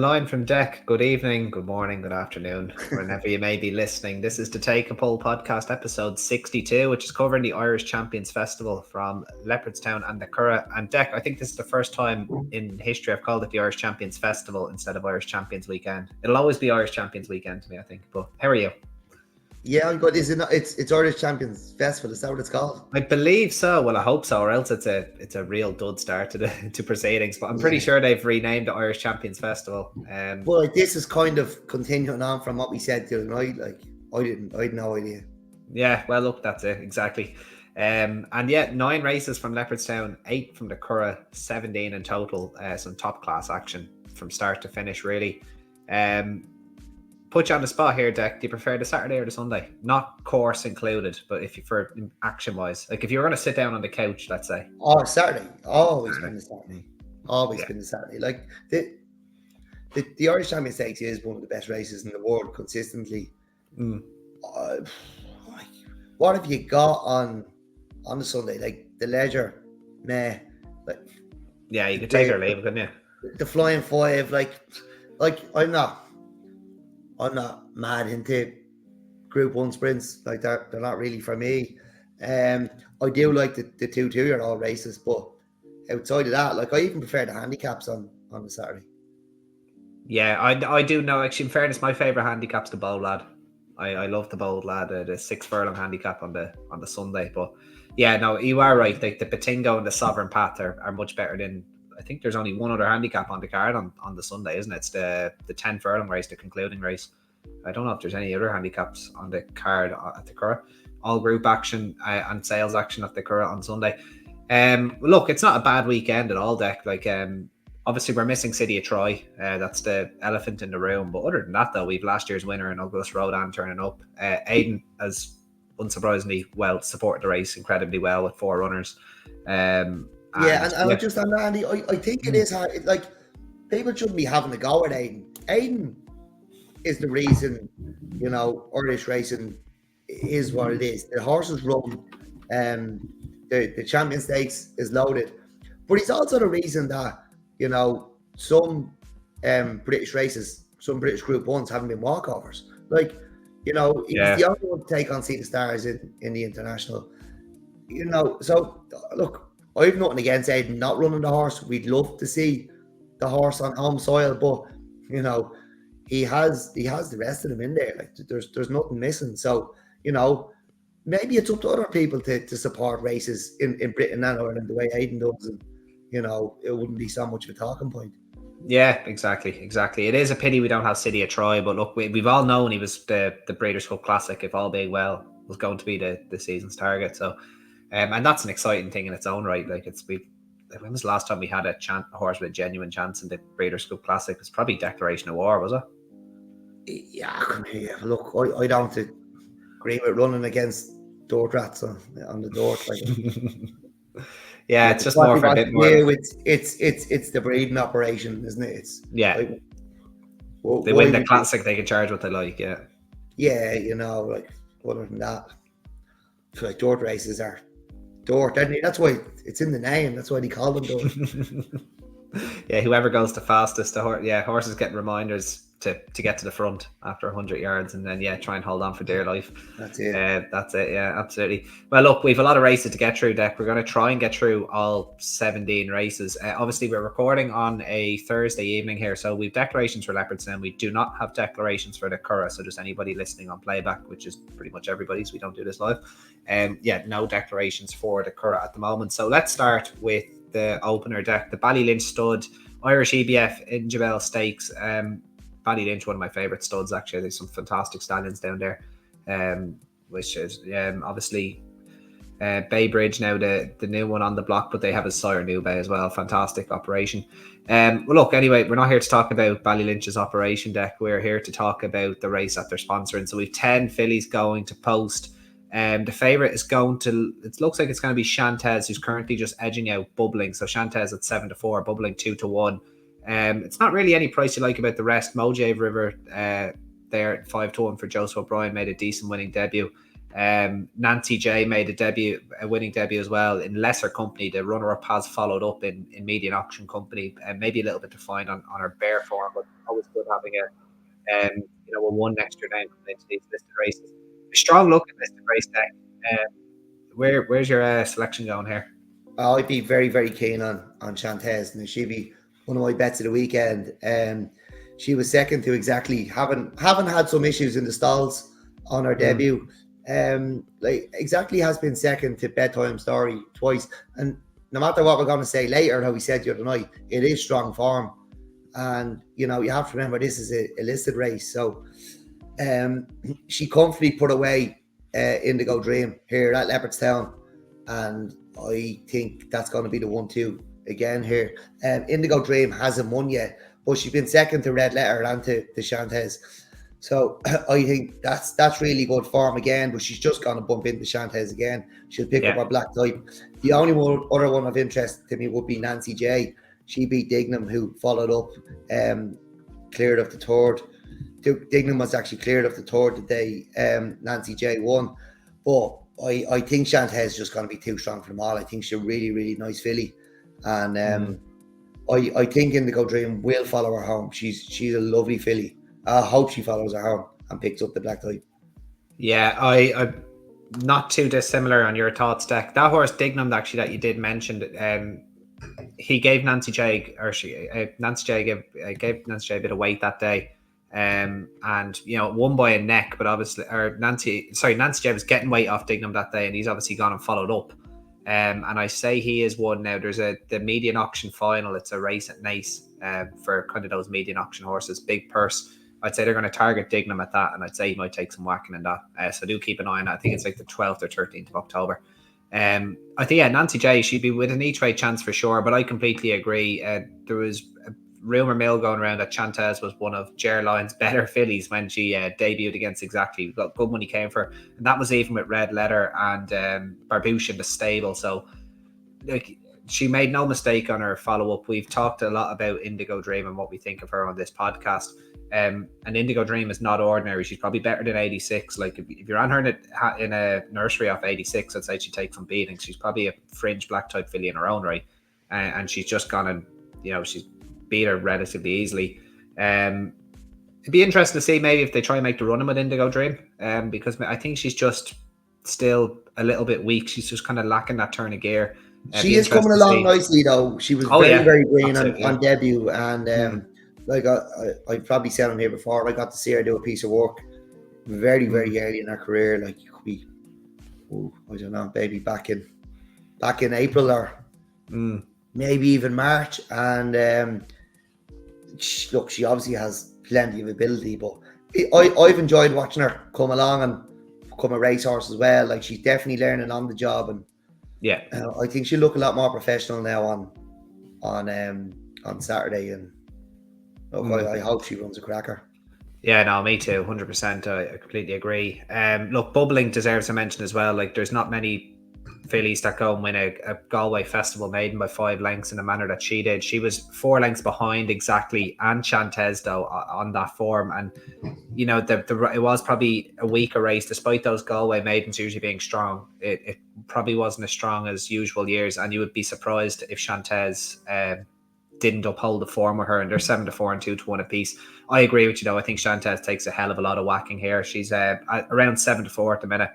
line from Deck. Good evening, good morning, good afternoon, whenever you may be listening. This is the Take a Poll podcast, episode 62, which is covering the Irish Champions Festival from Leopardstown and the Curragh. And Deck, I think this is the first time in history I've called it the Irish Champions Festival instead of Irish Champions Weekend. It'll always be Irish Champions Weekend to me, I think. But how are you? Yeah, I'm good. Is it not, it's Irish Champions Festival, is that what it's called? I believe so. Well, I hope so, or else it's a real dud start to proceedings. But I'm pretty sure they've renamed the Irish Champions Festival. Well, this is kind of continuing on from what we said the other night. Like, I had no idea. Yeah, well, look, that's it exactly. And yeah, 9 races from Leopardstown, 8 from the Curragh, 17 in total. Some top class action from start to finish, really. Put you on the spot here, Deck. Do you prefer the Saturday or the Sunday? Not course included, but if you for action wise, like if you were going to sit down on the couch, let's say. Oh, Saturday. Always been the Saturday. Always been the Saturday. Like the Irish Champions Stakes is one of the best races in the world consistently. What have you got on the Sunday? Like the Leisure, meh. Like yeah, you could take or leave, couldn't you? The Flying Five, like I'm not mad into Group 1 sprints. Like they're not really for me. I do like the 2-2-year-old races, but outside of that, like I even prefer the handicaps on the Saturday. Yeah, I do know. Actually, in fairness, my favourite handicap's the Bold Lad. I love the Bold Lad, the 6 furlong handicap on the Sunday. But yeah, no, you are right. Like the Batingo and the Sovereign Path are much better than. I think there's only one other handicap on the card on the Sunday, isn't it? It's the 10 furlong race, the concluding race. I don't know if there's any other handicaps on the card at the Curragh. All group action and sales action at the Curragh on Sunday. Look, it's not a bad weekend at all, Deck. Like, obviously we're missing City of Troy. That's the elephant in the room. But other than that, though, we've last year's winner in August Rodan turning up. Aidan has unsurprisingly well supported the race incredibly well with 4 runners. And I just on that, Andy, I think it is hard. Like people shouldn't be having a go at Aidan. Aidan is the reason, Irish racing is what it is. The horses run, the Champion Stakes is loaded, but he's also the reason that some British races, some British Group 1s haven't been walkovers. Like he's the only one to take on Sea the Stars in the international. So look. I have nothing against Aidan not running the horse. We'd love to see the horse on home soil, but he has the rest of them in there. Like there's nothing missing. So maybe it's up to other people to support races in Britain and Ireland the way Aidan does, and it wouldn't be so much of a talking point. Yeah, exactly. It is a pity we don't have City of Troy, but look, we've all known he was the Breeders' Cup Classic, if all being well, was going to be the season's target. So. And that's an exciting thing in its own right. Like when was the last time we had a horse with a genuine chance in the Breeders' Cup Classic? It's probably Declaration of War, was it? Yeah, look, I don't agree with running against dirt rats on the dirt. Like, yeah, it's just more for a bit more. It's the breeding operation, isn't it? It's like, they win the Classic, they can charge what they like. Yeah. Yeah, like other than that, I feel like dirt races are. Dirt, that's why it's in the name. That's why they call them dirt. Yeah, whoever goes the fastest, horses get reminders to get to the front after 100 yards, and then try and hold on for dear life. That's it. That's it. Yeah, absolutely. Well, look, we've a lot of races to get through, Deck. We're going to try and get through all 17 races. Obviously, we're recording on a Thursday evening here, so we've declarations for Leopardstown. We do not have declarations for the Curragh, so just anybody listening on playback, which is pretty much everybody, so we don't do this live. No declarations for the Curragh at the moment. So let's start with the opener, Deck. The Ballylynch stud, Irish EBF Injabel Stakes. Ballylynch, one of my favourite studs, actually. There's some fantastic stallions down there, which is obviously Bay Bridge now, the new one on the block, but they have a sire New Bay as well. Fantastic operation. Well, look, anyway, we're not here to talk about Ballylynch's operation, Deck. We're here to talk about the race that they're sponsoring. So we've 10 fillies going to post. The favourite is going to, it looks like it's going to be Shantez, who's currently just edging out Bubbling. So Shantez at 7-4, Bubbling 2-1. It's not really any price you like about the rest. Mojave River there at 5-1 for Joseph O'Brien, made a decent winning debut. Nancy J made a winning debut as well in lesser company. The runner-up has followed up in median auction company, and maybe a little bit defined on her bare form, but always good having a one extra name coming into these listed races. A strong looking listed race deck. Where's your selection going here? I'd be very, very keen on Chantes, and she'd be one of my bets of the weekend. She was second to exactly having had some issues in the stalls on her debut. Exactly has been second to Bedtime Story twice, and no matter what we're going to say later, how we said the other night, it is strong form, and you have to remember this is a listed race, so she comfortably put away Indigo Dream here at Leopardstown, and I think that's going to be the 1-2 again here. Indigo Dream hasn't won yet, but she's been second to Red Letter and to Chantes. So I think that's really good form again, but she's just going to bump into Chantes again. She'll pick up her black type. The only other one of interest to me would be Nancy J. She beat Dignam, who followed up, cleared of the third. Dignam was actually cleared of the third the day Nancy J won. But I think Chantes is just going to be too strong for them all. I think she's a really, really nice filly. And I think Indigo Dream will follow her home. She's a lovely filly. I hope she follows her home and picks up the black type. Yeah, I'm not too dissimilar on your thoughts, Deck. That horse Dignam, actually, that you did mention, he gave Nancy J, Nancy J gave Nancy J a bit of weight that day. And won by a neck, but obviously, Nancy J was getting weight off Dignam that day, and he's obviously gone and followed up. And I say he is one now. There's the median auction final. It's a race at Naas for kind of those median auction horses, big purse. I'd say they're going to target Dignam at that, and I'd say he might take some whacking in that. So do keep an eye on that. I think it's like the 12th or 13th of October. I think Nancy J, she'd be with an each-way chance for sure, but I completely agree. There was a rumour mill going around that Chantes was one of Ger Lyon's better fillies when she debuted against Exactly. Got good money came for her, and that was even with Red Letter and Barbouche in the stable. So she made no mistake on her follow-up. We've talked a lot about Indigo Dream and what we think of her on this podcast. And Indigo Dream is not ordinary. She's probably better than 86. Like if you're on her in a nursery off 86, I'd say she takes some beating. She's probably a fringe black type filly in her own right, and she's just gone and she's beat her relatively easily. It'd be interesting to see maybe if they try and make the run with Indigo Dream, because I think she's just still a little bit weak. She's just kind of lacking that turn of gear. She is coming along nicely though. She was very green on debut, and like I probably said on here before, I got to see her do a piece of work very, very early in her career. Like it could be, I don't know, maybe back in April or maybe even March. And she obviously has plenty of ability, but I've enjoyed watching her come along and become a racehorse as well. Like she's definitely learning on the job, and I think she'll look a lot more professional now on Saturday. And I hope she runs a cracker. Yeah, no, me too, 100%. I completely agree. Look, Bubbling deserves a mention as well. Like, there's not many fillies that go and win a Galway Festival maiden by 5 lengths in the manner that she did. She was 4 lengths behind Exactly and Chantes though on that form, and it was probably a weaker race despite those Galway maidens usually being strong. It probably wasn't as strong as usual years, and you would be surprised if Chantes didn't uphold the form with her, and they're 7-4 and 2-1 apiece. I agree with you though. I think Chantes takes a hell of a lot of whacking here. She's around 7-4 at the minute.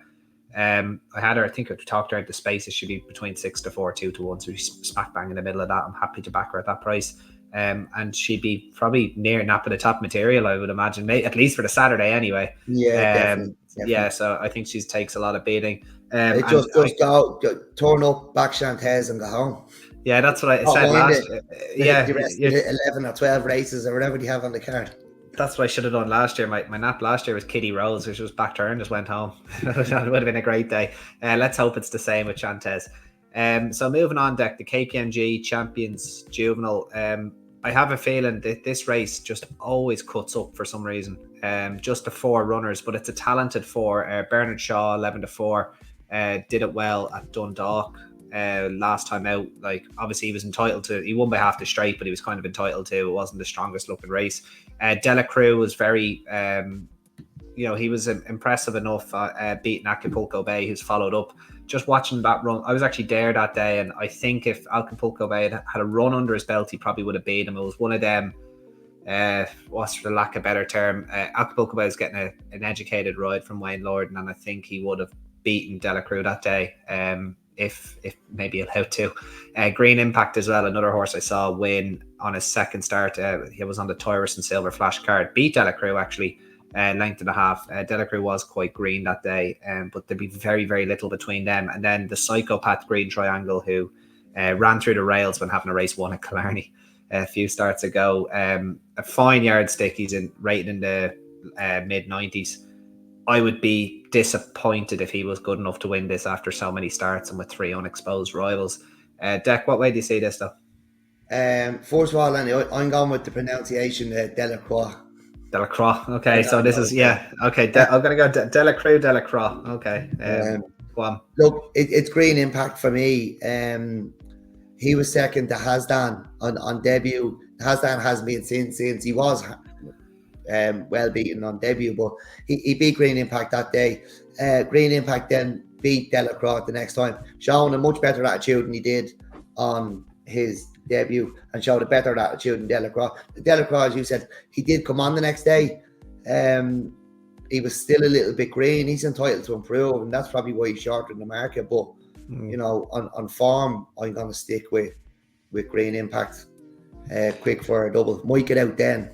I had her, I think I talked her into space. It should be between 6-4, 2-1. So she's smack bang in the middle of that. I'm happy to back her at that price. And she'd be probably near napping the top material, I would imagine, at least for the Saturday anyway. Definitely. Yeah, so I think she takes a lot of beating. It just go turn up, back Chantes and go home. Yeah, that's what I said last. The rest of the 11 or 12 races or whatever you have on the card. That's what I should have done last year. My nap last year was Kitty Rose, which was back turn, just went home. It would have been a great day. Let's hope it's the same with Chantes. So moving on, Deck, the KPMG Champions Juvenile. I have a feeling that this race just always cuts up for some reason. Just the 4 runners, but it's a talented 4. Bernard Shaw, 11-4, did it well at Dundalk last time out. Like, obviously he won by half the straight, but he was kind of entitled to. It wasn't the strongest looking race. Delacruz was very he was impressive enough beating Acapulco Bay, who's followed up. Just watching that run, I was actually there that day, and I think if Acapulco Bay had a run under his belt, he probably would have beat him. It was one of them, what's for the lack of a better term, Acapulco Bay was getting an educated ride from Wayne Lorden, and I think he would have beaten De La Cruz that day, if maybe allowed to. Green Impact as well, another horse I saw win on his second start. He was on the Tyrus and Silver Flash card, beat De La Cruz actually, length and a half. De La Cruz was quite green that day, but there'd be very, very little between them. And then the Psychopath Green Triangle, who ran through the rails when having a race won at Killarney a few starts ago. A fine yardstick. He's rated in the mid 90s. I would be disappointed if he was good enough to win this after so many starts and with 3 unexposed rivals. Deck, what way do you see this though? First of all, I'm going with the pronunciation De La Cruz. De La Cruz. Okay, so this is okay. I'm gonna go De La Cruz. De La Cruz. Okay. Go on. Look, it's Green Impact for me. He was second to Hasdan on debut. Hasdan hasn't been since he was well beaten on debut, but he beat Green Impact that day. Green Impact then beat De La Cruz the next time, showing a much better attitude than he did on his debut, and showed a better attitude than De La Cruz. De La Cruz, as you said, he did come on the next day. He was still a little bit green. He's entitled to improve, and that's probably why he's shorter in the market. But on form, I'm going to stick with Green Impact. Quick for a double. Might get out then.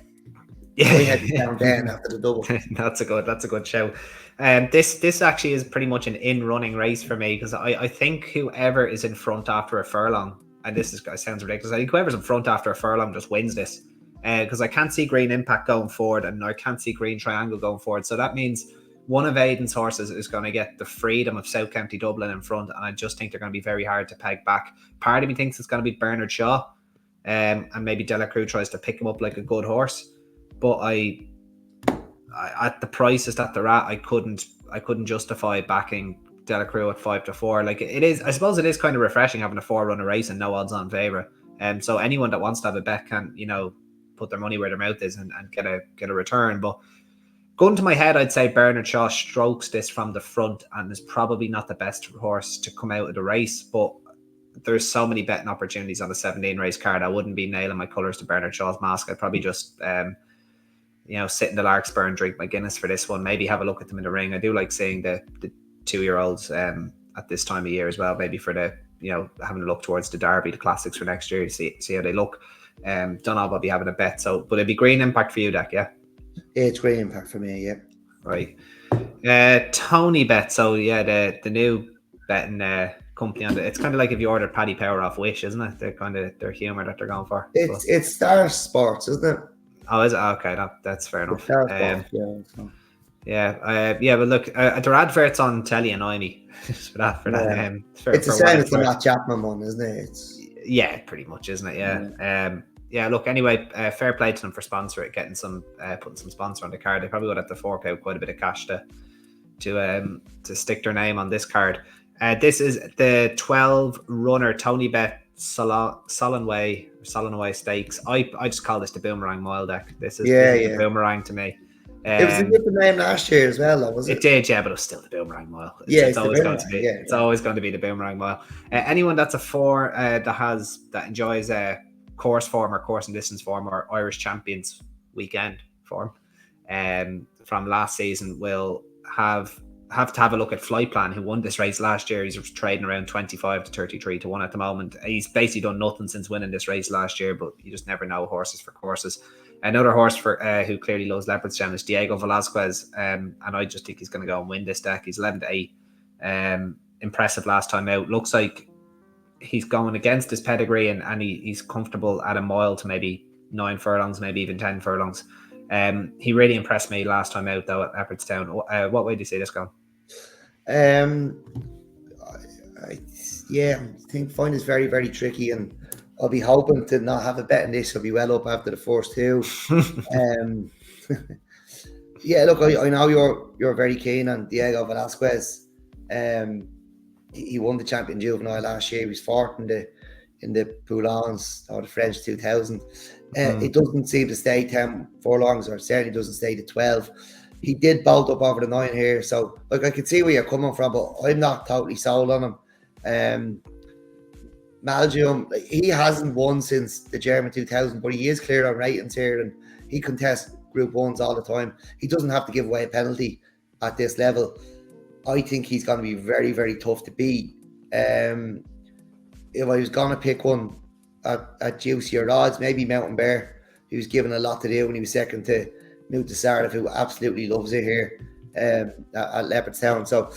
Yeah, down then after the double. That's a good show. This actually is pretty much an in-running race for me, because I think whoever is in front after a furlong, and this sounds ridiculous, I think whoever's in front after a furlong just wins this, because I can't see Green Impact going forward, and I can't see Green Triangle going forward. So that means one of Aidan's horses is going to get the freedom of South County Dublin in front, and I just think they're going to be very hard to peg back. Part of me thinks it's going to be Bernard Shaw, and maybe De La Cruz tries to pick him up like a good horse. But I at the prices that they're at, I couldn't justify backing De La Cruz at 5-4. Like, it is, I suppose it is kind of refreshing having a 4-runner race and no odds on favourite. So anyone that wants to have a bet can, put their money where their mouth is and get a return. But going to my head, I'd say Bernard Shaw strokes this from the front and is probably not the best horse to come out of the race. But there's so many betting opportunities on the 17 race card. I wouldn't be nailing my colours to Bernard Shaw's mask. I'd probably just sit in the Larkspur and drink my Guinness for this one. Maybe have a look at them in the ring. I do like seeing the 2-year-olds at this time of year as well. Maybe for the having a look towards the Derby, the classics for next year, see how they look. Don't know if I'll be having a bet. So, but it'd be Green Impact for you, Dak, yeah? Yeah, it's Green Impact for me, yeah. Right. Tony Bet. So yeah, the new betting company on it's kind of like if you ordered Paddy Power off Wish, isn't it? They're kind of their humour that they're going for. It's Star Sports, isn't it? Oh, is it? Okay, that's fair enough. Star Sports, yeah. But look, their adverts on telly annoy me for that. It's the same as the Matt Chapman one, isn't it? Pretty much, isn't it? Yeah. Look, anyway, fair play to them for sponsor it, getting some putting some sponsor on the card. They probably would have to fork out quite a bit of cash to stick their name on this card. This is the 12-runner Tony Bet Solonway Stakes. I just call this the Boomerang Mile, Deck. This is the Boomerang to me. It was a different name last year as well, though, was it? It did, yeah, but it was still the Boomerang Mile. It's always going to be. Yeah, it's always going to be the Boomerang Mile. Anyone that's a 4 that enjoys course form or course and distance form or Irish Champions weekend form from last season will have to have a look at Flight Plan, who won this race last year. He's trading around 25 to 33 to 1 at the moment. He's basically done nothing since winning this race last year, but you just never know horses for courses. Another horse for who clearly loves Leopardstown is Diego Velasquez, and I just think he's going to go and win this, Deck. He's 11-8. Impressive last time out. Looks like he's going against his pedigree, and he's comfortable at a mile to maybe 9 furlongs, maybe even 10 furlongs. He really impressed me last time out, though, at Leopardstown. What way do you see this going? I find this very, very tricky, and I'll be hoping to not have a bet in this. I'll be well up after the first 2. Look, I know you're very keen on Diego Velasquez. He won the champion juvenile last year. He was 4th in the Poulons or the French 2000. It doesn't seem to stay 10 furlongs, or certainly doesn't stay to 12. he did bolt up over the 9 here. So, like, I can see where you're coming from, but I'm not totally sold on him. Malgium, he hasn't won since the German 2000, but he is clear on ratings here, and he contests Group 1s all the time. He doesn't have to give away a penalty at this level. I think he's going to be very, very tough to beat. If I was going to pick one at juicier odds, maybe Mountain Bear. He was given a lot to do when he was second to Mutasarif, who absolutely loves it here at Leopardstown. So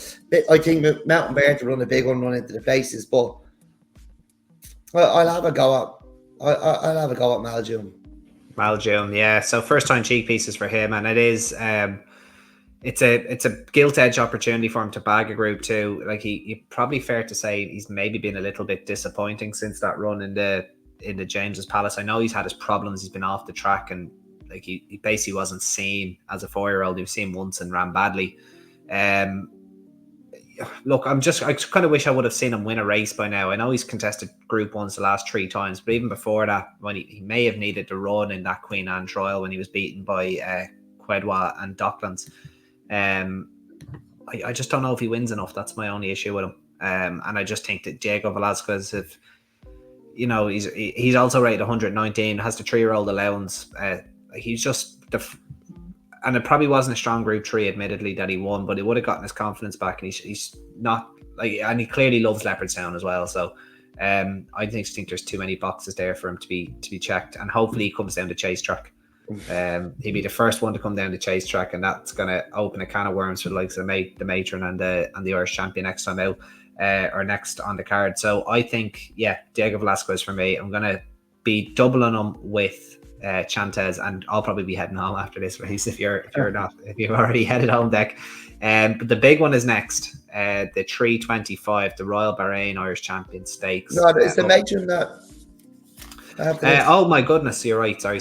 I think Mountain Bear to run a big one, run into the places, but I'll have a go at Malgium. Malgium, yeah. So first time cheek pieces for him, and it is it's a gilt edge opportunity for him to bag a Group 2. Like he probably fair to say he's maybe been a little bit disappointing since that run in the James's Palace. I know he's had his problems. He's been off the track, and like he basically wasn't seen as a 4-year-old. He was seen once and ran badly. Look, I kind of wish I would have seen him win a race by now. I know he's contested Group 1s the last 3 times, but even before that, when he may have needed to run in that Queen Anne trial when he was beaten by Quedwa and Docklands. I just don't know if he wins enough. That's my only issue with him. And I just think that Diego Velasquez, if he's also rated 119, has the 3-year-old allowance. He's just and it probably wasn't a strong Group 3, admittedly, that he won, but it would have gotten his confidence back. And he's not and he clearly loves Leopardstown as well. So I just think there's too many boxes there for him to be checked, and hopefully he comes down to Chase Track. He'd be the first one to come down to Chase Track, and that's going to open a can of worms for the likes of the matron and the Irish champion next time out, or next on the card. So I think, Diego Velasquez for me. I'm going to be doubling him with Chantes, and I'll probably be heading home after this race if you've already headed home, Deck. But the big one is next, the 325, the Royal Bahrain Irish Champion Stakes. No, it's the matron that. Oh my goodness, you're right. Sorry.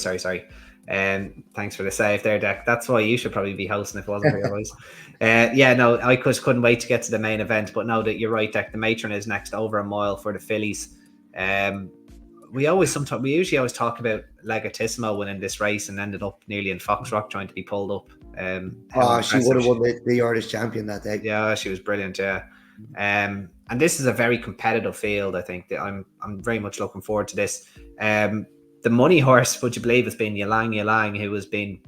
Thanks for the save there, Deck. That's why you should probably be hosting if it wasn't for your voice. I couldn't wait to get to the main event, but no, that you're right, Deck. The matron is next, over a mile for the fillies. We usually always talk about Legatissimo winning this race and ended up nearly in Foxrock trying to be pulled up. She would have won the Irish champion that day. Yeah, she was brilliant. Yeah, and this is a very competitive field. I think that I'm very much looking forward to this. The money horse, would you believe, has been Yalang, who has been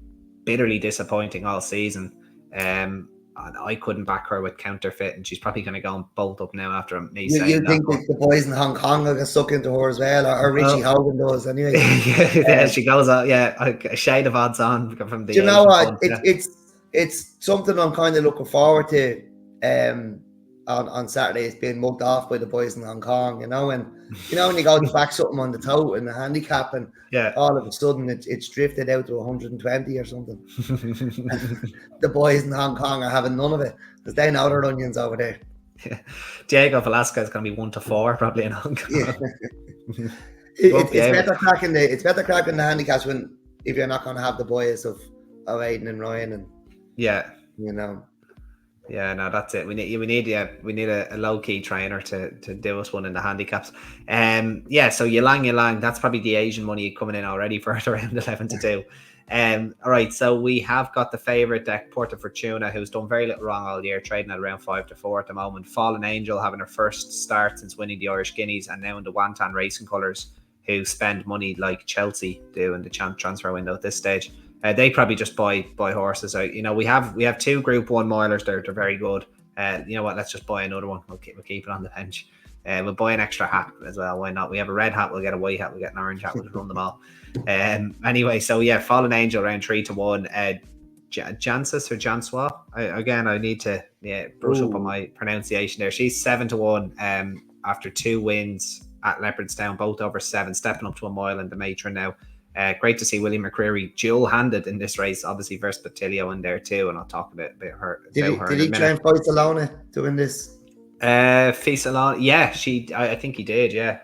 bitterly disappointing all season. And I couldn't back her with counterfeit, and she's probably going to go and bolt up now after me saying that. You think that the boys in Hong Kong are going to suck into her as well, or Richie Hogan does anyway? She goes out. A shade of odds on from the. Do you know what? It's something I'm kind of looking forward to. On Saturday, it's being mugged off by the boys in Hong Kong, and when you go to back something on the toe in the handicap, and all of a sudden it's drifted out to 120 or something. The boys in Hong Kong are having none of it because they know their onions over there. Yeah. Diego Velasquez is going to be 1-4 probably in Hong Kong. Yeah. It's better cracking the handicaps if you're not going to have the boys of Aidan and Ryan and Yeah, no, that's it. We need a low key trainer to do us one in the handicaps. So Yalang, that's probably the Asian money coming in already for it, around 11-2. All right, so we have got the favourite Deck, Porta Fortuna, who's done very little wrong all year, trading at around 5-4 at the moment. Fallen Angel having her first start since winning the Irish Guineas, and now in the Wantan Racing colours, who spend money like Chelsea do in the transfer window at this stage. They probably just buy horses out. We have 2 Group 1 milers. They're very good. You know what? Let's just buy another one. We'll keep it on the bench. We'll buy an extra hat as well. Why not? We have a red hat. We'll get a white hat. We'll get an orange hat. We'll just run them all. Anyway, so Fallen Angel around 3-1. Jansis or Janswa. I need to brush up on my pronunciation there. She's 7-1. After 2 wins at Leopardstown, both over 7, stepping up to a mile in the matron now. Great to see William McCreary dual-handed in this race, obviously versus Batilio in there too, and I'll talk a bit about her. Did he try and fight Salona to win this? Salona, I think he did. Yeah.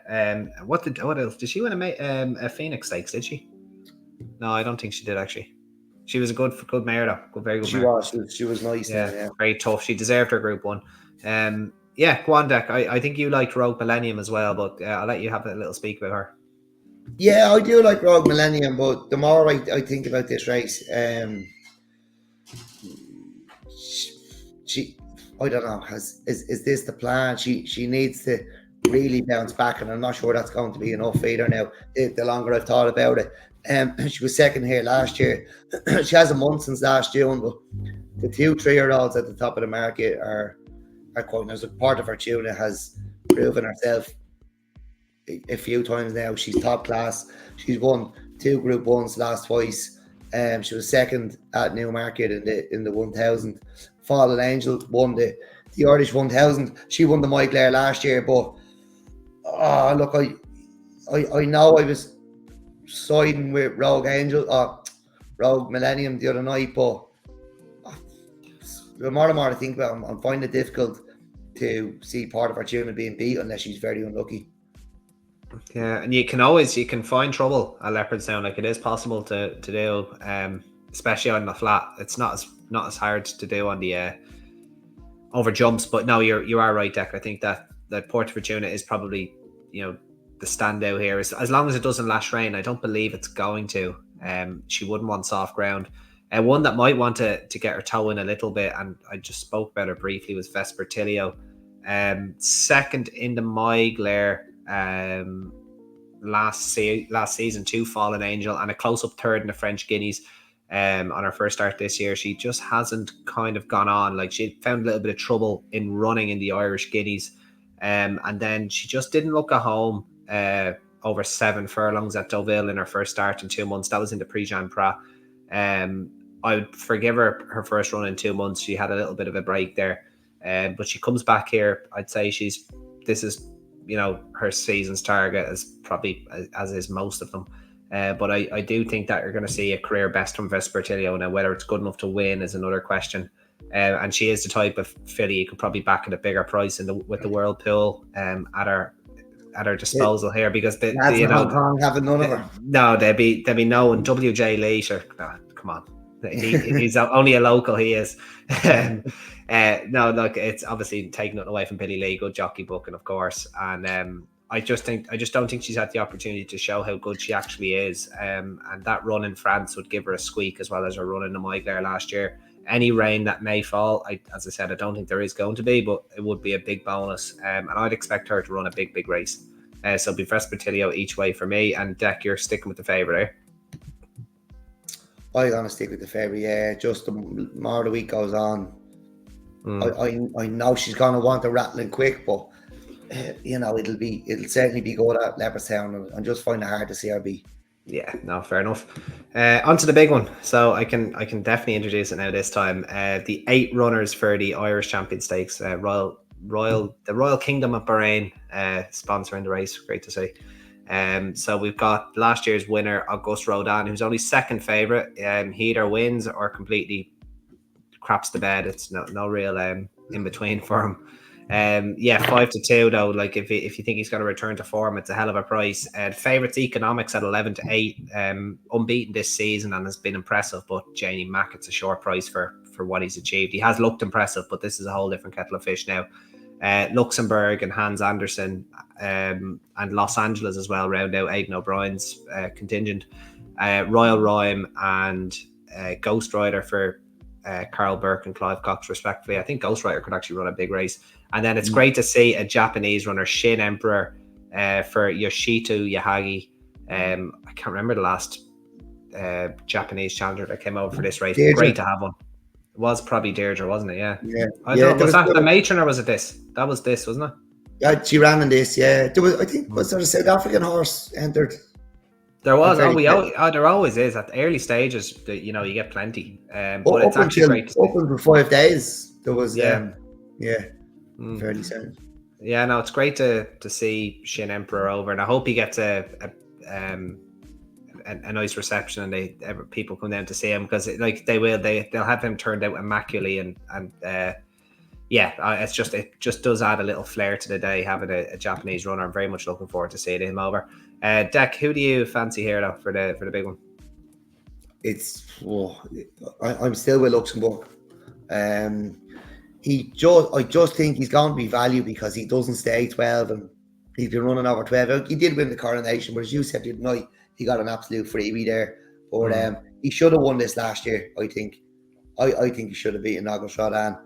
What else did she win a Phoenix Stakes? Did she? No, I don't think she did actually. She was a good mare though. Very good mare. She was nice. Yeah, very tough. She deserved her Group 1. Go on, Deck. I think you liked Rogue Millennium as well, but I'll let you have a little speak about her. Yeah, I do like Rogue Millennium, but the more I think about this race, I don't know, is this the plan? She needs to really bounce back, and I'm not sure that's going to be enough either now, the longer I've thought about it. She was second here last year. She hasn't won since last June, but the 2-3-year-olds at the top of the market are quite nice. Part of her tuna has proven herself a few times now. She's top class. She's won 2 Group 1s last twice. She was second at Newmarket in the 1000. Fallen Angel won the Irish 1000. She won the Mike last year, but look, I know I was siding with Rogue Millennium the other night, but the more and more I think about it, I'm finding it difficult to see part of our tuna being beat unless she's very unlucky. Yeah, and you can find trouble at Leopardstown. Like, it is possible to do, especially on the flat. It's not as hard to do on the over jumps. But no, you are right, Deck. I think that Porta Fortuna is probably, the standout here. As long as it doesn't lash rain, I don't believe it's going to. She wouldn't want soft ground. One that might want to get her toe in a little bit, and I just spoke about her briefly, was Vespertilio. Second in the Migler last season, 2 Fallen Angel, and a close-up third in the French Guineas on her first start this year. She just hasn't kind of gone on. Like, she found a little bit of trouble in running in the Irish Guineas, and then she just didn't look at home over 7 furlongs at Deauville in her first start in 2 months. That was in the Prix-Jean Prat. I would forgive her first run in 2 months. She had a little bit of a break there, but she comes back here. I'd say this is her season's target, as probably as is most of them. But I do think that you're going to see a career best from Vespertilio. Now, whether it's good enough to win is another question. And she is the type of filly you could probably back at a bigger price with the World Pool at her disposal here, because Hong Kong having none of her. No, they'd be knowing WJ Leach. Come on. He's only a local, he is. No, look, it's obviously taking it away from Billy Lee, good jockey booking, of course. And I just don't think she's had the opportunity to show how good she actually is. And that run in France would give her a squeak, as well as her run in the Migler last year. Any rain that may fall, as I said, I don't think there is going to be, but it would be a big bonus. And I'd expect her to run a big race. So it'll be Vespertilio each way for me. And Deck, you're sticking with the favourite, eh? I'm going to stick with the favourite, yeah. Just the more the week goes on, I know she's going to want to rattling quick, but it'll certainly be good at Leopardstown, and just find it hard to see her be. Yeah, no, fair enough. On to the big one. So I can definitely introduce it now this time. The 8 runners for the Irish Champion Stakes, the Royal Kingdom of Bahrain sponsoring the race. Great to see. So we've got last year's winner, Auguste Rodin, who's only second favourite. He either wins or completely craps the bed. It's no real in between for him. 5-2 though. Like, if you think he's going to return to form, it's a hell of a price. Favourites economics at 11-8, unbeaten this season and has been impressive. But Janie Mack, it's a short price for what he's achieved. He has looked impressive, but this is a whole different kettle of fish now. Luxembourg and Hans Andersen and Los Angeles as well round out Aidan O'Brien's contingent. Royal Rhyme and Ghost Rider for Carl Burke and Clive Cox respectively. I think Ghost Rider could actually run a big race. And then it's great to see a Japanese runner, Shin Emperor, for Yoshito Yahagi. I can't remember the last Japanese challenger that came over for this race. Deirdre. Great to have one. It was probably Deirdre, wasn't it? Yeah. I don't know. Was that the matron or was it this? That was this, wasn't it? Yeah, she ran in this. Yeah, was there a South African horse entered? There was. There always is at the early stages. You get plenty. But it's actually great to see. Open for 5 days. There was. Fairly sound. Yeah, no, it's great to see Shin Emperor over, and I hope he gets a nice reception, and people come down to see him, because they'll have him turned out immaculately, and it just does add a little flair to the day having a Japanese runner. I'm very much looking forward to seeing him over. Deck, who do you fancy here though for the big one? I'm still with Luxembourg. I just think he's going to be value because he doesn't stay 12, and he's been running over 12. He did win the Coronation, but as you said the other night, he got an absolute freebie there. But he should have won this last year, I think. I think he should have beaten Auguste Rodin.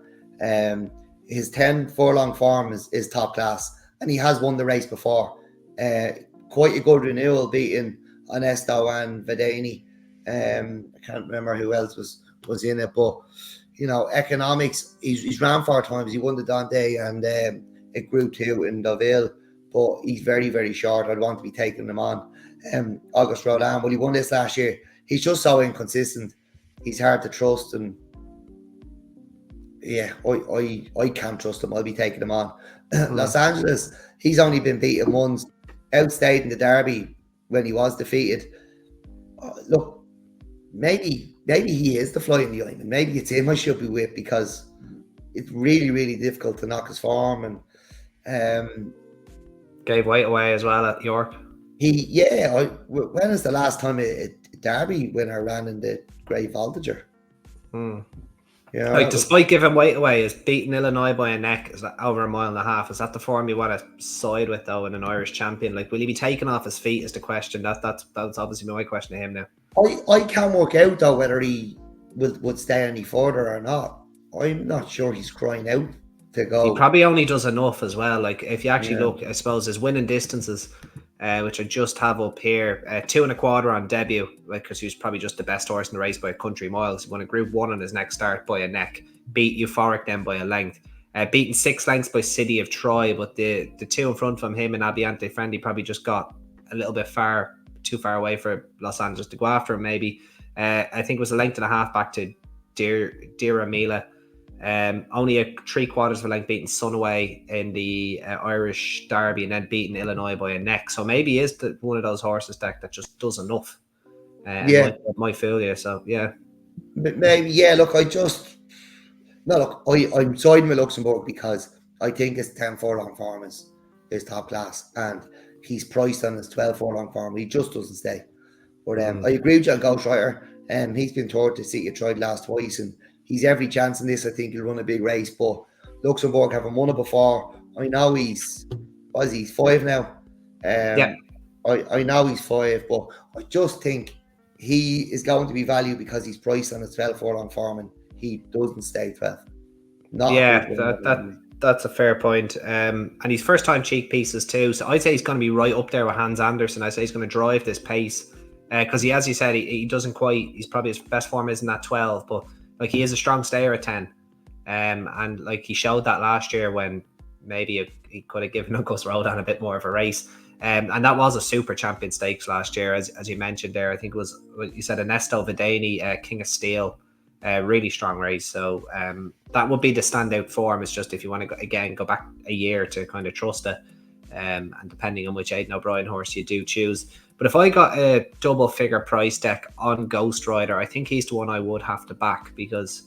His 10 furlong form is top class, and he has won the race before. Quite a good renewal, beating Onesto and Vedeni. I can't remember who else was in it, but economics. He's ran 4 times. He won the Dante and it Group 2 in Deauville, but he's very, very short. I'd want to be taking him on. August Rodin, well, he won this last year. He's just so inconsistent. He's hard to trust, and yeah, I can't trust him. I'll be taking him on. Los Angeles, he's only been beaten once, outstayed in the Derby when he was defeated. Look, maybe he is the fly in the ointment. Maybe it's him I should be with, because it's really, really difficult to knock his form. And gave weight away as well at York. When is the last time a Derby winner ran in the Grey Voltager? Despite giving weight away, is beating Illinois by a neck, is that over 1.5 miles? Is that the form you want to side with though in an Irish champion? Like, will he be taken off his feet? Is the question. That's obviously my question to him now. I can't work out though whether he would stay any further or not. I'm not sure he's crying out to go. He probably only does enough as well. Like, if you actually look, I suppose his winning distances, which I just have up here, 2.25 on debut, like, because he was probably just the best horse in the race by a country mile. He won a Group 1 on his next start by a neck, beat Euphoric then by a length, beaten 6 lengths by City of Troy, but the 2 in front from him and Abiante Friendly probably just got a little bit too far away for Los Angeles to go after him. Maybe I think it was a length and a half back to Dira Mila. Only a 3/4 of a length, beating Sunaway in the Irish Derby, and then beating Illinois by a neck. So maybe he is one of those horses that just does enough. Might fool you. So yeah, but maybe Look, I'm siding with Luxembourg because I think his 10 furlong form is top class, and he's priced on his 12 furlong form. He just doesn't stay. But I agree with you on Ghostwriter. He's been taught to see it tried last twice, and he's every chance in this. I think he'll run a big race, but Luxembourg haven't won it before. I know he's 5 now. I know he's 5, but I just think he is going to be valued because he's priced on his 12 furlong form, and he doesn't stay 12. That's a fair point. And he's first time cheek pieces too. So I'd say he's going to be right up there with Hans Andersen. I'd say he's going to drive this pace because he, as you said, he doesn't quite. He's probably his best form isn't at 12, but like, he is a strong stayer at 10. And like, he showed that last year when maybe he could have given Gus Rodan a bit more of a race. And that was a super champion stakes last year, as you mentioned there. I think it was, you said, Ernesto Vedeni, King of Steel, really strong race. So that would be the standout form. It's just if you want to go back a year to kind of trust it, and depending on which Aidan O'Brien horse you do choose. But if I got a double figure price deck on Ghost Rider, I think he's the one I would have to back, because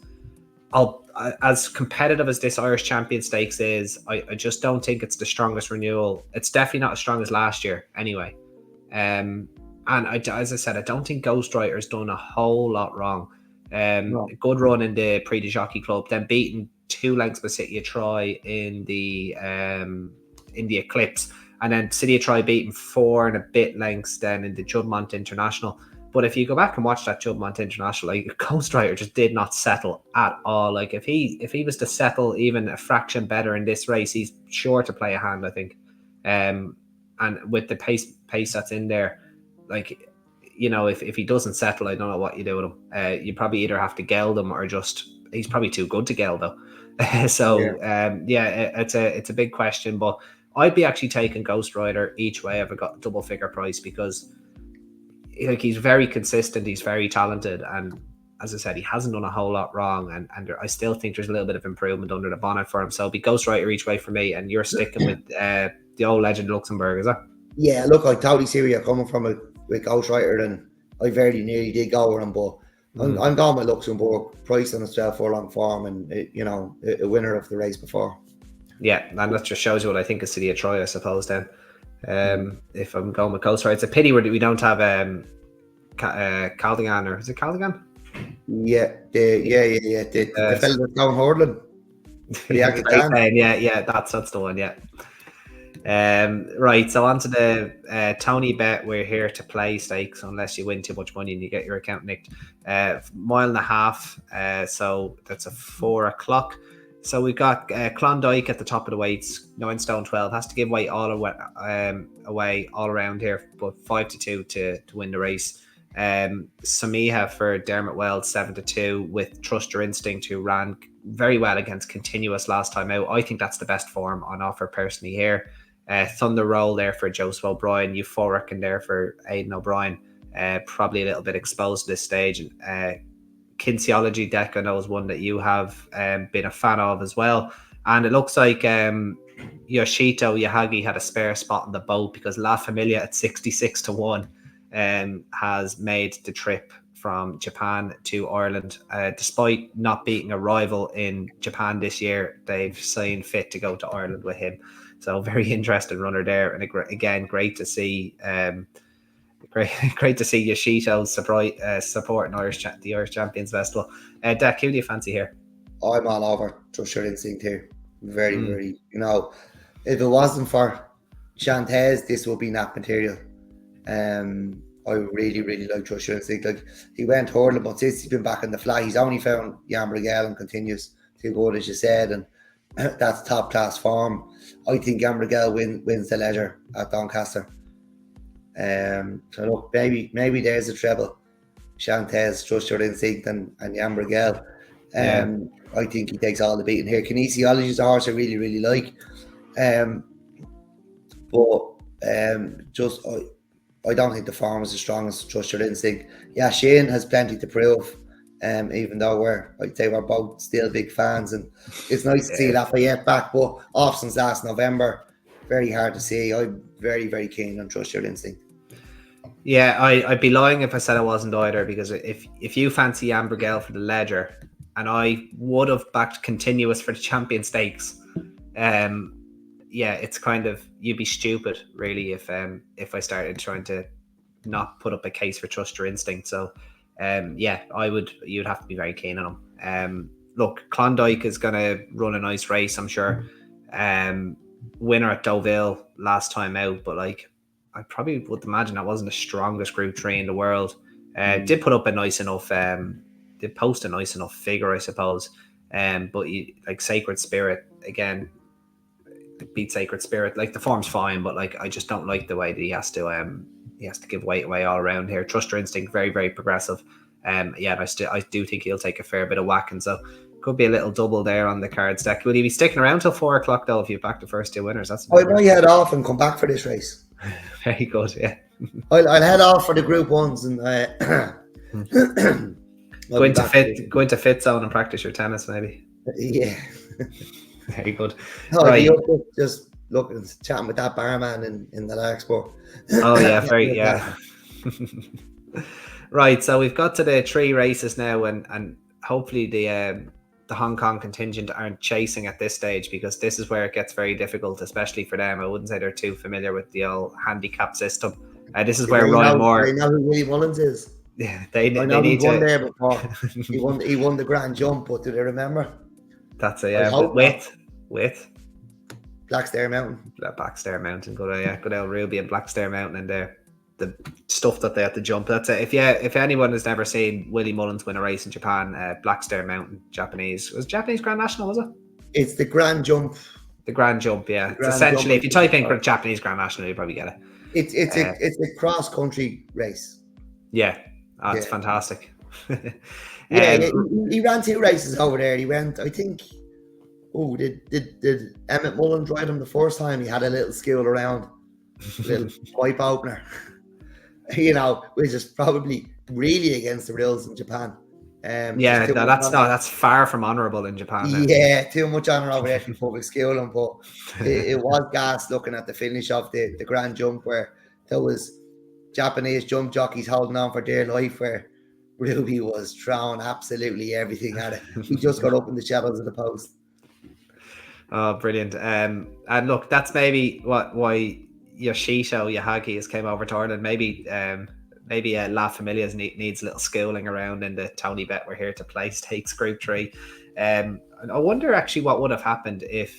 as competitive as this Irish Champion Stakes is, I just don't think it's the strongest renewal. It's definitely not as strong as last year anyway. And as I said, I don't think Ghost Rider's done a whole lot wrong. A good run in the Prix de Jockey Club, then beaten 2 lengths by City of Troy in the Eclipse, and then City of Troy beaten 4 and a bit lengths then in the Juddmonte International. But if you go back and watch that Juddmonte International, like, Ghost Rider just did not settle at all. Like, if he was to settle even a fraction better in this race, he's sure to play a hand, I think. And with the pace that's in there, like, if he doesn't settle, I don't know what you do with him. You probably either have to geld him, or just, he's probably too good to geld though. It's a big question, but I'd be actually taking Ghost Rider each way if I got double figure price, because like, he's very consistent, he's very talented, and as I said, he hasn't done a whole lot wrong, and I still think there's a little bit of improvement under the bonnet for him. So it'll be Ghost Rider each way for me, and you're sticking with the old legend Luxembourg, is that? Yeah, look, I totally see where you're coming from with Ghost Rider, and I very nearly did go with him, but I'm going with Luxembourg, priced on his 12 furlong form, and a winner of the race before. Yeah, and that just shows you what I think of City of Troy, I suppose. Then, if I'm going with Ghost Rider, it's a pity we don't have Caldigan, or is it Caldigan? Yeah, the fellow that's going hurdling. That's the one. Yeah. Right, so on to the Tony Bet We're Here to Play stakes, unless you win too much money and you get your account nicked. 1.5 miles, so that's a 4 o'clock. So we've got Klondike at the top of the weights, 9 stone 12, has to give weight all away all around here, but 5-2 to win the race. Samiha for Dermot Weld, 7-2, with Trust Your Instinct, who ran very well against Continuous last time out. I think that's the best form on offer personally here. Thunder Roll there for Joseph O'Brien, Euphoric in there for Aidan O'Brien. Probably a little bit exposed at this stage. Kinesiology deck, I know, is one that you have been a fan of as well. And it looks like Yoshito Yahagi had a spare spot on the boat, because La Familia at 66-1 has made the trip from Japan to Ireland. Despite not beating a rival in Japan this year, they've seen fit to go to Ireland with him. So very interesting runner there. And again, great to see great to see Yoshito supporting the Irish Champions Festival. Deck, who do you fancy here? I'm all over Trust Your Instinct here. Very, very, if it wasn't for Chantes, this would be nap material. I really, really like Trust Your Instinct. Like, he went hurdling, but since he's been back in the fly, he's only found Yambrigel and continues to go, as you said, and that's top class form. I think Yambrigel wins the Leisure at Doncaster. So look, maybe there's a treble. Chantes, Trust Your Instinct, and Yambrigel. I think he takes all the beating here. Kinesiology is a horse I really, really like. I don't think the form is as strong as Trust Your Instinct. Yeah, Shane has plenty to prove. Even though I'd say we're both still big fans, and it's nice to see Lafayette back, but off since last November, very hard to see. I'm very, very keen on Trust Your Instinct. Yeah, I'd be lying if I said I wasn't either, because if you fancy Ambergel for the Ledger, and I would have backed Continuous for the Champion Stakes, it's kind of, you'd be stupid really if I started trying to not put up a case for Trust Your Instinct. So you'd have to be very keen on him. Look, Klondike is going to run a nice race, I'm sure. Winner at Deauville last time out, but I probably would imagine that wasn't the strongest Group 3 in the world. Did put up a nice enough, did post a nice enough figure, I suppose. But Sacred Spirit, again, beat Sacred Spirit. The form's fine, but I just don't like the way that he has to give weight away all around here. Trust Your Instinct, very, very progressive. And I do think he'll take a fair bit of whacking, so could be a little double there on the cards deck. Will he be sticking around till 4 o'clock though if you back the first two winners? I might head off and come back for this race. Very good, yeah. I'll head off for the Group 1s and go into Fit Zone and practice your tennis, maybe. Yeah. Very good. Right. Just looking, chatting with that barman in the Larkspur. Oh yeah, Right, so we've got to the 3 races now, and hopefully the Hong Kong contingent aren't chasing at this stage, because this is where it gets very difficult, especially for them. I wouldn't say they're too familiar with the old handicap system. This is where Ryan Moore. They know who Willie Mullins is. Yeah, they won there before. He won the Grand Jump, but do they remember? That's with Blackstair Mountain. Blackstair Mountain, good old Ruby and Blackstair Mountain, and the stuff that they had to jump. That's it. If anyone has never seen Willie Mullins win a race in Japan, Blackstair Mountain, Japanese Grand National, was it? It's the Grand Jump. The Grand Jump, yeah. It's essentially, if you type in Japanese Grand National, you probably get it. It's a cross country race. Yeah, it's fantastic. He ran 2 races over there. He went, I think. Oh, did Emmett Mullins ride him the first time? He had a little skill around, a little pipe opener. Which is probably really against the rules in Japan. That's far from honourable in Japan. Yeah, too much honour over there for public schooling, but it was gas looking at the finish of the Grand Jump, where there was Japanese jump jockeys holding on for dear life, where Ruby was throwing absolutely everything at it. He just got up in the shadows of the post. Oh, brilliant. And look, that's maybe why Yoshito Yahagi has came over to Ireland. Maybe La Familia needs a little schooling around in the Tony Bet We're Here to Play Stakes Group 3. And I wonder actually what would have happened if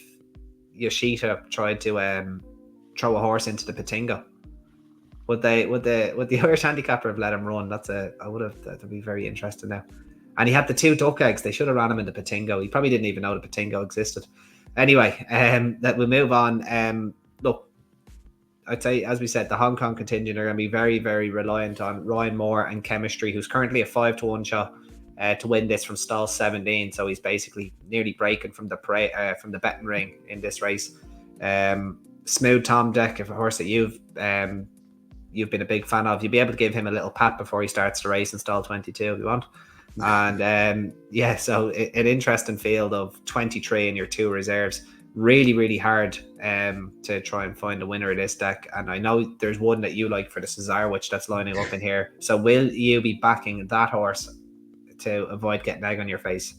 Yoshito tried to throw a horse into the Patingo. Would the Irish handicapper have let him run? That'd be very interesting now. And he had the 2 duck eggs. They should have ran him in the Patingo. He probably didn't even know the Patingo existed. Anyway, that we move on. Look, I'd say, as we said, the Hong Kong contingent are going to be very, very reliant on Ryan Moore and Chemistry, who's currently a 5-1 shot to win this from stall 17. So he's basically nearly breaking from the betting ring in this race. Smooth Tom Deck, a horse that you've been a big fan of, you'll be able to give him a little pat before he starts the race in stall 22 if you want. And so an interesting field of 23 in your 2 reserves. Really, really hard to try and find a winner of this deck. And I know there's one that you like for the Cesarewitch that's lining up in here. So will you be backing that horse to avoid getting egg on your face?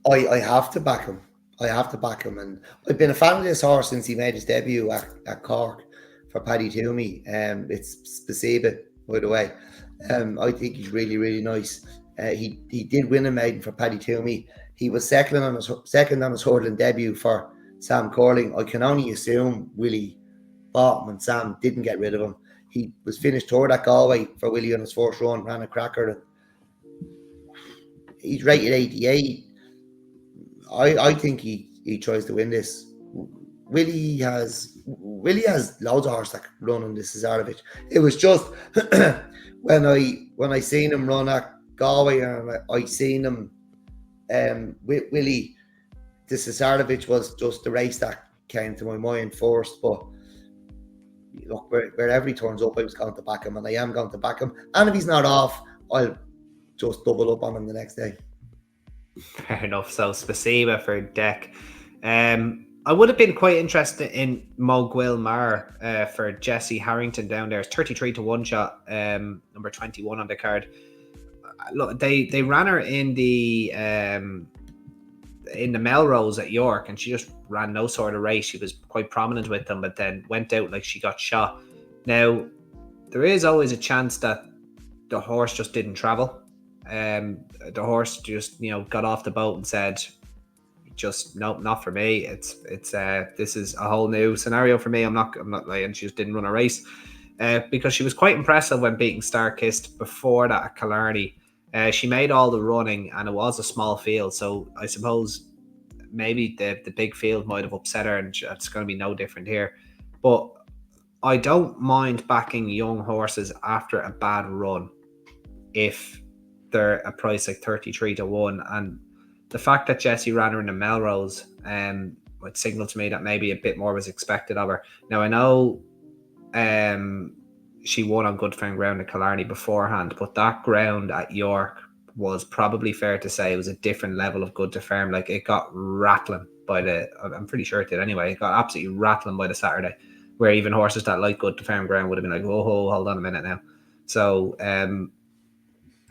I have to back him. And I've been a fan of this horse since he made his debut at Cork for Paddy Toomey. It's Spasiba, by the way. I think he's really, really nice. He did win a maiden for Paddy Toomey. He was second on his hurdling debut for Sam Corling. I can only assume Willie bought him and Sam didn't get rid of him. He was finished third at Galway for Willie on his first run, ran a cracker. And he's rated 88. I think he tries to win this. Willie has loads of horse that can run on this Cesarewitch. It was just when I seen him run at Galway and I seen him with Willie, the Cesarewitch was just the race that came to my mind first. But look, wherever he turns up, I was going to back him, and I am going to back him. And if he's not off, I'll just double up on him the next day. Fair enough. So Spasiba for Deck. I would have been quite interested in Mogwil Mar for Jesse Harrington down there. It's 33-1 shot, number 21 on the card. Look, they ran her in the Melrose at York, and she just ran no sort of race. She was quite prominent with them, but then went out like she got shot. Now, there is always a chance that the horse just didn't travel. The horse just got off the boat and said, just nope, not for me. It's this is a whole new scenario for me. I'm not lying. She just didn't run a race because she was quite impressive when beating Star Kissed before that at Killarney. She made all the running, and it was a small field, so I suppose maybe the big field might have upset her, and it's going to be no different here. But I don't mind backing young horses after a bad run if they're a price like 33-1, and the fact that Jessie ran her in the Melrose would signal to me that maybe a bit more was expected of her. Now, I know she won on good firm ground at Killarney beforehand, but that ground at York was probably fair to say it was a different level of good to firm. Like, it got rattling I'm pretty sure it did anyway. It got absolutely rattling by the Saturday, where even horses that like good to firm ground would have been like, oh, hold on a minute now. So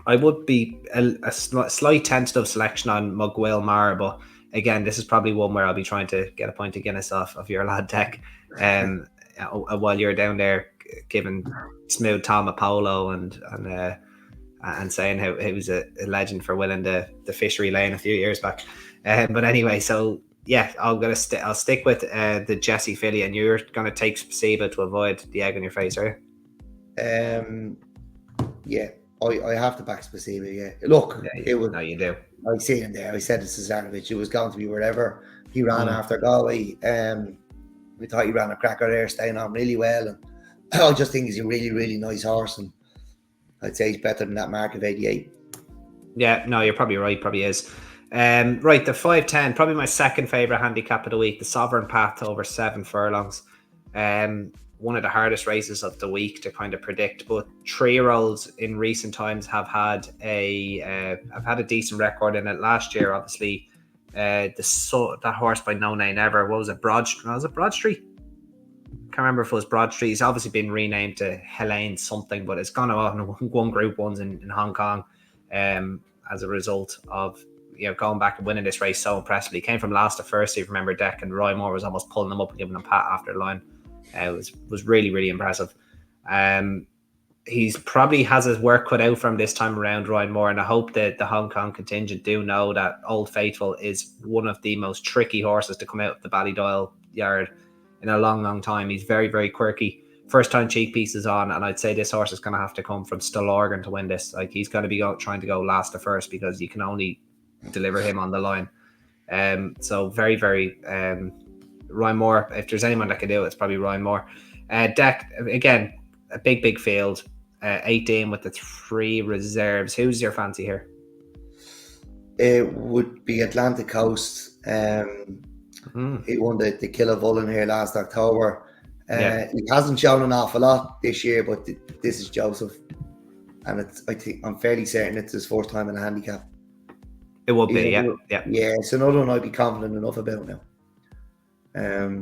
I would be a slight tentative selection on Mogwil Mar, but again, this is probably one where I'll be trying to get a point of Guinness off your lad Deck while you're down there giving Smooth Tom Apollo and saying how he was a legend for winning the fishery lane a few years back. But anyway, so yeah, I'll stick with the Jesse filly, and you're going to take Spasiba to avoid the egg on your face, are you? Yeah. I have to back Spasiba, yeah. Look, it was. No, you do. I see him there. I said to Cesarewitch, it was going to be wherever he ran after Galway. We thought he ran a cracker there, staying on really well. And I just think he's a really, really nice horse. And I'd say he's better than that mark of 88. Yeah, no, you're probably right. Probably is. Right, the 5-10, probably my second favourite handicap of the week, the Sovereign Path over 7 furlongs. One of the hardest races of the week to kind of predict, but 3-year-olds in recent times have had a decent record in it. Last year, obviously, that horse by no name ever, what was it, Broadstreet? Can't remember if it was Broadstreet. He's obviously been renamed to Helene something, but it's gone on one Group 1s in Hong Kong as a result of going back and winning this race so impressively. He came from last to first, if you remember, Deck, and Roy Moore was almost pulling him up and giving him a pat after the line. It was really, really impressive. He's probably has his work cut out from this time around, Ryan Moore, and I hope that the Hong Kong contingent do know that Old Faithful is one of the most tricky horses to come out of the Ballydoyle yard in a long, long time. He's very, very quirky. first time cheek pieces on, and I'd say this horse is going to have to come from Stillorgan to win this. Like, he's going to be trying to go last to first because you can only deliver him on the line. So very, very Ryan Moore. If there's anyone that can do it, it's probably Ryan Moore. Deck, again, a big field. 18 with the 3 reserves. Who's your fancy here? It would be Atlantic Coast. He won the Killavullen here last October. He hasn't shown an awful lot this year, but this is Joseph, and I'm fairly certain it's his first time in a handicap. It would be, yeah. It's another one I'd be confident enough about now.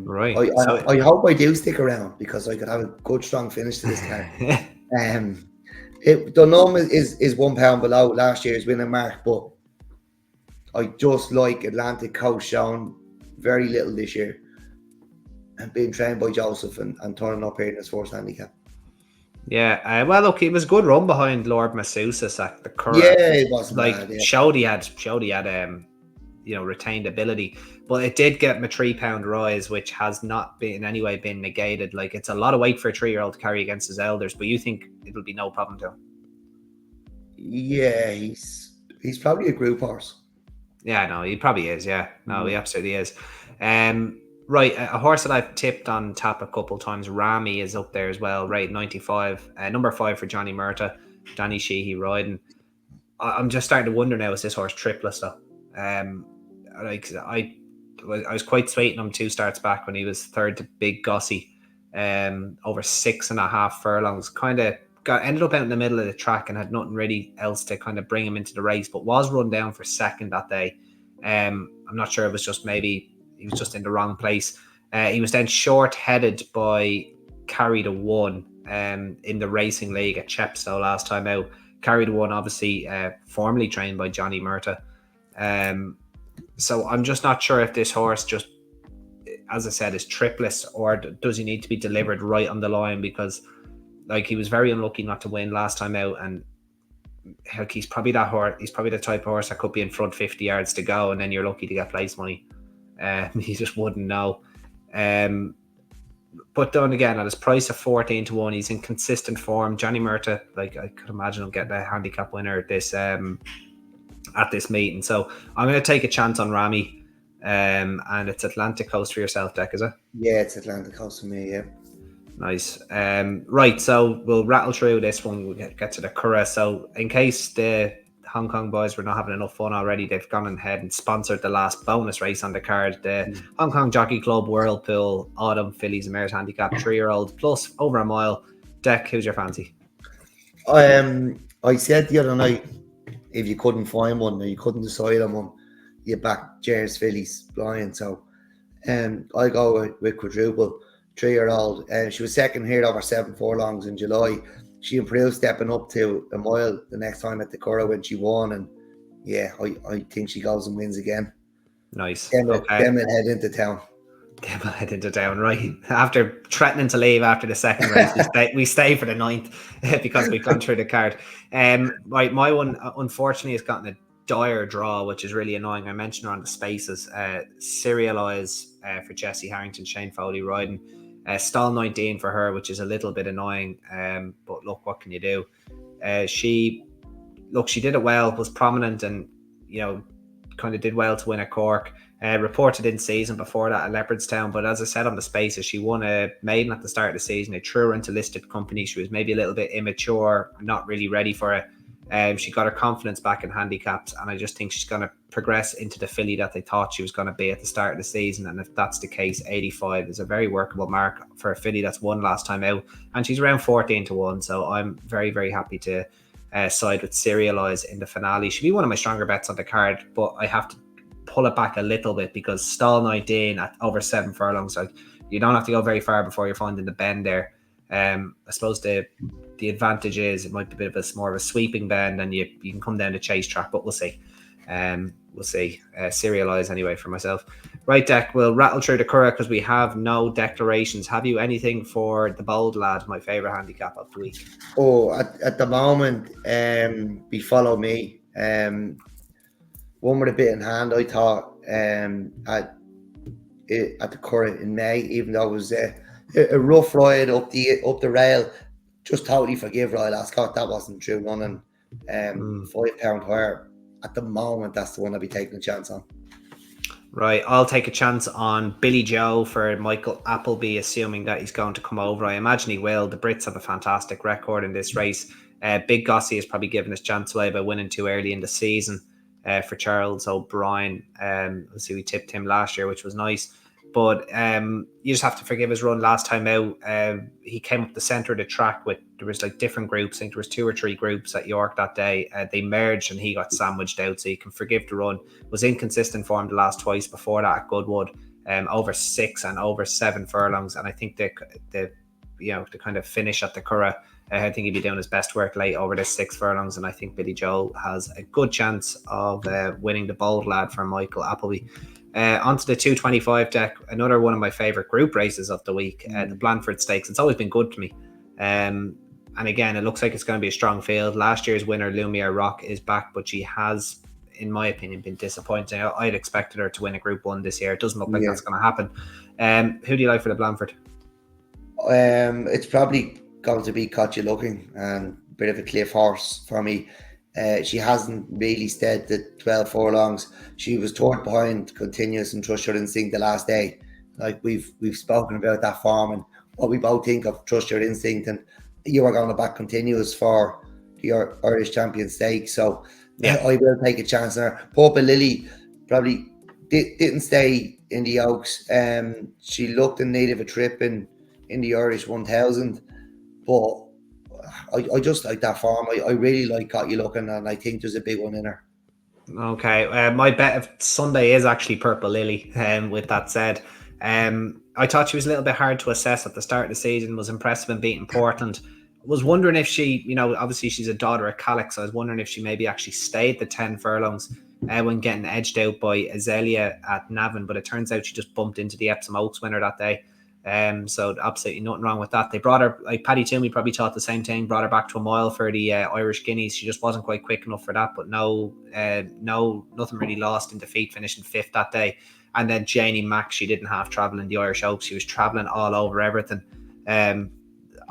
Right. I hope I do stick around because I could have a good strong finish to this card. Dunham is £1 below last year's winning mark, but I just like Atlantic Coast showing very little this year and being trained by Joseph and turning up here in his first handicap. Yeah, well, look, it was a good run behind Lord Massachusetts at the Curragh. Yeah, it wasn't bad. Yeah. Showed he had retained ability, but it did get him a £3 rise, which has not been in any way been negated. Like, it's a lot of weight for a 3-year-old to carry against his elders, but you think it'll be no problem to him? Yeah, he's probably a group horse. Yeah, no, he probably is. Yeah, no, he absolutely is. Right, a horse that I've tipped on tap a couple times, Rami, is up there as well, right? 95, number 5 for Johnny Murtagh, Danny Sheehy riding. I'm just starting to wonder now, is this horse tripless though? I was quite sweating him 2 starts back when he was third to Big Gossie, over 6.5 furlongs. Kind of ended up out in the middle of the track and had nothing really else to kind of bring him into the race, but was run down for second that day. I'm not sure, it was just maybe he was just in the wrong place. He was then short-headed by Carry the One in the racing league at Chepstow last time out. Carry the One, obviously, formerly trained by Johnny Murtagh. So I'm just not sure if this horse just, as I said, is tripless, or does he need to be delivered right on the line, because like, he was very unlucky not to win last time out, and like, he's probably that horse. He's probably the type of horse that could be in front 50 yards to go, and then you're lucky to get place money. You just wouldn't know. But then again, at his price of 14 to 1, he's in consistent form. Johnny Murtagh, like, I could imagine him getting a handicap winner at this meeting. So I'm going to take a chance on Rami, and it's Atlantic Coast for yourself, Deck, is it? Yeah, it's Atlantic Coast for me. Yeah. Nice. Right, so we'll rattle through this one. We'll get to the Curragh. So in case the Hong Kong boys were not having enough fun already, they've gone ahead and sponsored the last bonus race on the card, the Hong Kong Jockey Club Whirlpool Autumn Fillies and Mares Handicap 3-year-old plus over a mile. Deck, who's your fancy? I said the other night, if you couldn't find one or you couldn't decide on one, you back Jares Fillies blind. So I go with Quadruple, 3-year-old. She was second here over 7 furlongs in July. She improved stepping up to a mile the next time at the Curragh when she won, and yeah, I think she goes and wins again. Nice. Them head into town. Head into town, right? After threatening to leave after the second race, we stay for the 9th because we've gone through the card. Right, my one unfortunately has gotten a dire draw, which is really annoying. I mentioned her on the spaces. Serialize for Jessie Harrington, Shane Foley riding. Stall 19 for her, which is a little bit annoying. But look, what can you do? She did it well, was prominent, and kind of did well to win at Cork. Reported in season before that at Leopardstown, but as I said on the spaces, she won a maiden at the start of the season. They threw her into listed company. She was maybe a little bit immature, not really ready for it. She got her confidence back in handicaps, and I just think she's going to progress into the filly that they thought she was going to be at the start of the season. And if that's the case, 85 is a very workable mark for a filly that's won last time out, and she's around 14 to 1. So I'm very, very happy to side with Serialize in the finale. She'll be one of my stronger bets on the card, but I have to pull it back a little bit because Stall 19 at over 7 furlongs, like, you don't have to go very far before you're finding the bend there. I suppose the advantage is it might be a bit of more of a sweeping bend, and you can come down the chase track, but we'll see. Serialize anyway for myself. Right, Deck, we'll rattle through the Curragh because we have no declarations. Have you anything for the Bold Lad, my favourite handicap of the week? Oh, at the moment, be Follow Me. One with a bit in hand, I thought, at the Curragh in May, even though it was a a rough ride up the rail. Just totally forgive Royal Ascot. That wasn't true running. £5 higher at the moment. That's the one I'd be taking a chance on. Right, I'll take a chance on Billy Joe for Michael Appleby, assuming that he's going to come over. I imagine he will. The Brits have a fantastic record in this race. Big Gossie has probably given his chance away by winning too early in the season for Charles O'Brien. Let's see, we tipped him last year, which was nice. But you just have to forgive his run last time out. He came up the centre of the track there was like different groups. I think there was 2 or 3 groups at York that day. They merged and he got sandwiched out, so you can forgive the run. Was inconsistent form the last twice before that at Goodwood, over 6 and over 7 furlongs. And I think the kind of finish at the Curragh, I think he'd be doing his best work late over the 6 furlongs. And I think Billy Joe has a good chance of winning the Bold Lad for Michael Appleby. Onto the 225 deck, another one of my favourite group races of the week, the Blandford Stakes. It's always been good to me. And again, it looks like it's going to be a strong field. Last year's winner, Lumiere Rock, is back, but she has, in my opinion, been disappointing. I'd expected her to win a Group 1 this year. It doesn't look like that's going to happen. Who do you like for the Blandford? It's probably going to be Caught You Looking, and a bit of a cliff horse for me. She hasn't really stayed the 12 furlongs. She was toward behind Continuous and Trust Your Instinct the last day. Like we've spoken about that form and what we both think of Trust Your Instinct, and you are going to back Continuous for the Irish Champion Stakes. So I will take a chance on her. Purple Lily probably didn't stay in the Oaks. She looked in need of a trip in the Irish 1000, but I just like that form. I really like Got You Looking, and I think there's a big one in her. Okay, my bet of Sunday is actually Purple Lily. With that said, I thought she was a little bit hard to assess at the start of the season. Was impressive in beating Portland. Was wondering if she, obviously she's a daughter of Calix, so I was wondering if she maybe actually stayed the 10 furlongs when getting edged out by Azalea at Navan, but it turns out she just bumped into the Epsom Oaks winner that day. So absolutely nothing wrong with that. They brought her, like Paddy Toomey probably thought the same thing, brought her back to a mile for the Irish Guineas. She just wasn't quite quick enough for that, but nothing really lost in defeat, finishing 5th that day. And then Janie Mack, she didn't have travel in the Irish Oaks. She was traveling all over everything.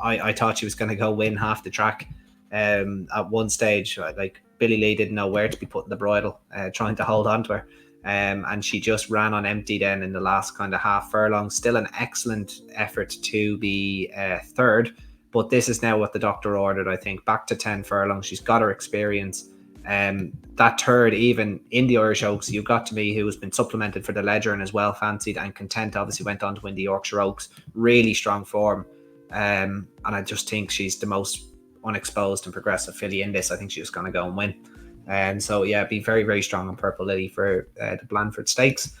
I thought she was going to go win half the track at one stage. Like Billy Lee didn't know where to be putting the bridle, trying to hold on to her. And she just ran on empty then in the last kind of half furlong. Still an excellent effort to be 3rd, but this is now what the doctor ordered. I think back to 10 furlongs. She's got her experience. That 3rd, even in the Irish Oaks, you got to me, who has been supplemented for the Ledger and is well fancied, and Content obviously went on to win the Yorkshire Oaks. Really strong form. And I just think she's the most unexposed and progressive filly in this. I think she's going to go and win. And so, be very, very strong on Purple Lily for the Blandford Stakes.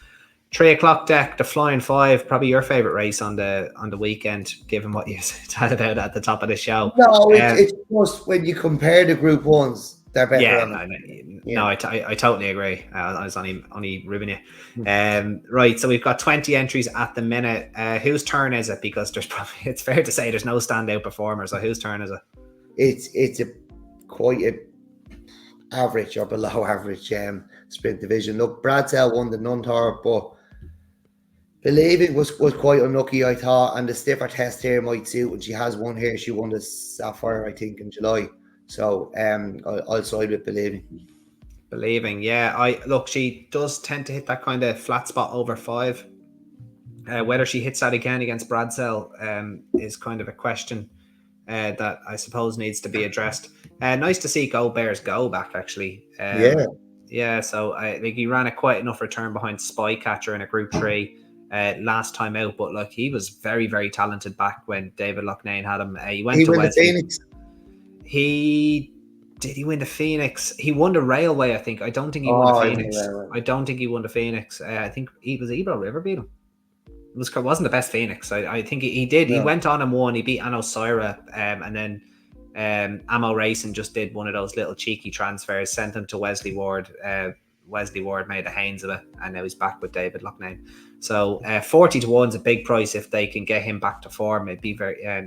3 o'clock deck, the Flying 5, probably your favourite race on the weekend, given what you said about at the top of the show. No, it's just when you compare the Group 1s, they're better. I totally agree. I was only ribbing you. Right, so we've got 20 entries at the minute. Whose turn is it? Because it's fair to say there's no standout performer. So whose turn is it? It's quite a average or below average sprint division. Look, Bradsell won the Nunthorpe, but Believing was quite unlucky, I thought, and the stiffer test here might suit. And she has won here. She won the Sapphire, I think, in July. So I'll side with Believing. She does tend to hit that kind of flat spot over 5. Whether she hits that again against Bradsell is kind of a question that I suppose needs to be addressed. Nice to see Go Bears Go back, actually. So I think he ran a quite enough return behind Spycatcher in a Group 3 last time out, but he was very, very talented back when David Loughnane had him. He went to Wesley. Phoenix. Did he win the Phoenix? He won the Railway, I think. I don't think he won the Phoenix. I don't think he won the Phoenix. I think Ebro River beat him. It wasn't the best Phoenix. I think he did. No. He went on and won. He beat Anno Syra, and then Ammo Racing just did one of those little cheeky transfers, sent him to Wesley Ward. Wesley Ward made a Haynes of it, and now he's back with David Loughnane. So 40 to 1 is a big price if they can get him back to form. It'd be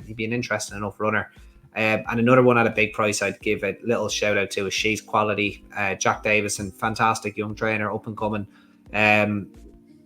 he'd be an interesting enough runner. And another one at a big price I'd give a little shout out to is She's Quality. Jack Davison, fantastic young trainer, up and coming.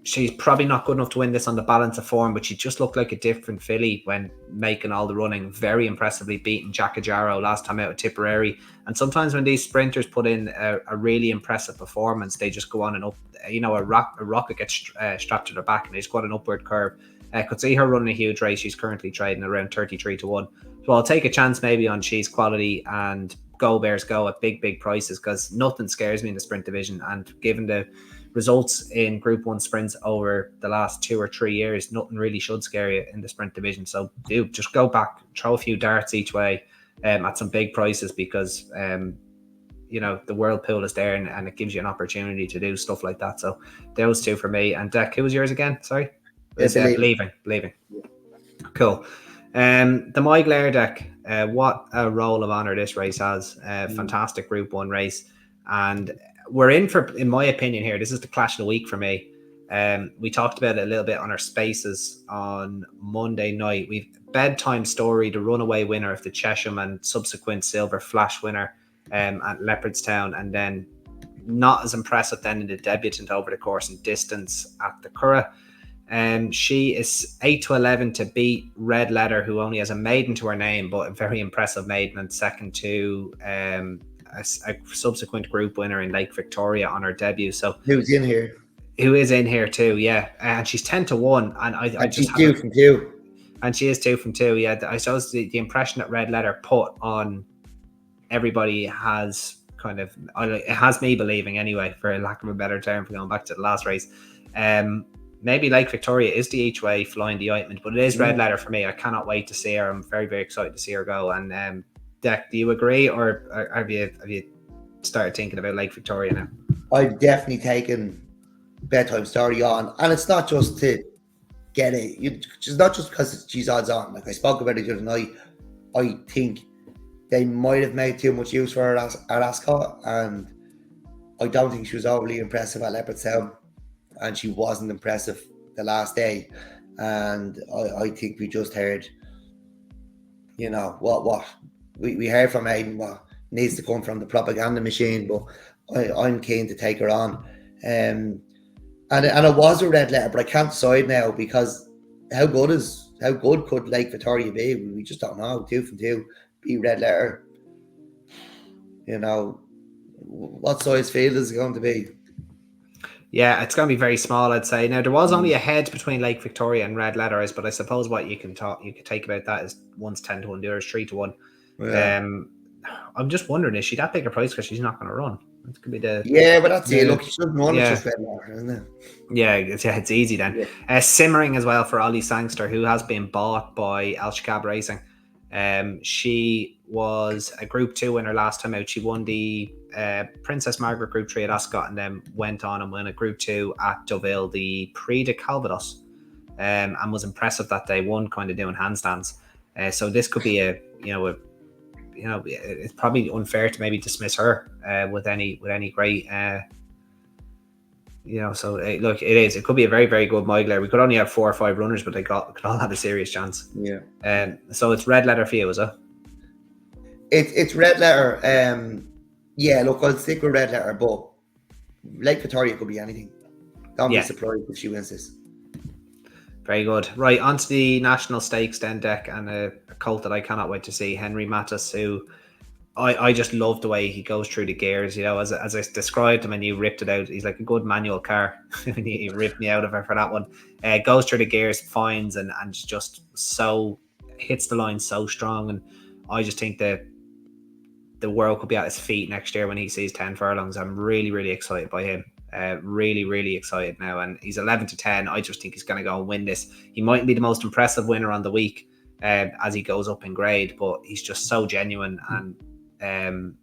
she's probably not good enough to win this on the balance of form, but she just looked like a different filly when making all the running. Very impressively beating Jackajaro last time out at Tipperary. And sometimes when these sprinters put in a really impressive performance, they just go on and up. You know, a rocket gets strapped to their back and they just go on an upward curve. Could see her running a huge race. She's currently trading around 33 to 1. So I'll take a chance maybe on She's Quality and Go Bears Go at big prices, because nothing scares me in the sprint division. And given the results in Group 1 sprints over the last 2 or 3 years, nothing really should scare you in the sprint division. So do just go back, throw a few darts each way at some big prices, because you know, the world pool is there and it gives you an opportunity to do stuff like that. So those two for me. And Deck, who was yours again? Sorry? Believing. Cool. The Moiglair deck, what a roll of honour this race has. Fantastic Group 1 race. And we're in for, in my opinion here, this is the clash of the week for me. We talked about it a little bit on our spaces on Monday night. We've Bedtime Story, the runaway winner of the Chesham and subsequent Silver Flash winner at Leopardstown, and then not as impressive then in the debutant over the course and distance at the Curragh. She is 8 to 11 to beat Red Letter, who only has a maiden to her name, but a very impressive maiden, and second to a subsequent group winner in Lake Victoria on her debut. So who's in here? Who is in here too? Yeah, and she's 10 to 1, and I just she's 2 from 2. And she is 2 from 2. Yeah, I suppose the impression that Red Letter put on everybody has kind of, it has me believing anyway, for lack of a better term, for going back to the last race. Maybe Lake Victoria is the each way flying the ointment, but it is Red Letter for me. I cannot wait to see her. I'm very excited to see her go. And Deck, do you agree, or have you started thinking about Lake Victoria now? I've definitely taken Bedtime Story on, and it's not just to get it. It's not just because she's odds on. Like I spoke about it the other night, I think they might have made too much use for her at Ascot, and I don't think she was overly impressive at Leopardstown, and she wasn't impressive the last day. And I think we just heard, you know, what we heard from Aidan, what needs to come from the propaganda machine. But I'm keen to take her on. And it was a Red Letter, but I can't decide now, because how good could Lake Victoria be? We just don't know. 2 from 2, be Red Letter. You know, what size field is it going to be? Yeah, it's going to be very small, I'd say. Now, there was only a head between Lake Victoria and Red Letter, but I suppose what you could take about that is one's 10 to 1, the other's 3 to 1. Yeah. I'm just wondering, is she that big a price because she's not going to run? It could be the but that's it. Look, she shouldn't run. It's just Red Letter, isn't it? Yeah, it's easy then. Yeah. Simmering as well for Ollie Sangster, who has been bought by Al Shakab Racing. She was a Group 2 winner last time out. She won the Princess Margaret Group 3 at Ascot, and then went on and won a Group 2 at Deauville, the Prix de Calvados, and was impressive that day. Won kind of doing handstands. So this could be it's probably unfair to maybe dismiss her with any great. So look, it could be a very good Moiglair. We could only have 4 or 5 runners, but they could all have a serious chance. Yeah. So it's Red Letter for you, is it? It's Red Letter. Yeah, look, I'll stick with Red Letter, but Lake Victoria could be anything. Don't be surprised if she wins this. Very good. Right, on to the National Stakes then, Deck, and a colt that I cannot wait to see, Henry Mattis, who I just love the way he goes through the gears. You know, as I described him and you ripped it out, he's like a good manual car. He ripped me out of it for that one. Goes through the gears, finds, and just so hits the line so strong. And I just think that the world could be at his feet next year when he sees 10 furlongs. I'm really excited by him. Really excited now, and he's 11 to 10. I just think he's going to go and win this. He mightn't be the most impressive winner on the week as he goes up in grade, but he's just so genuine. And I'm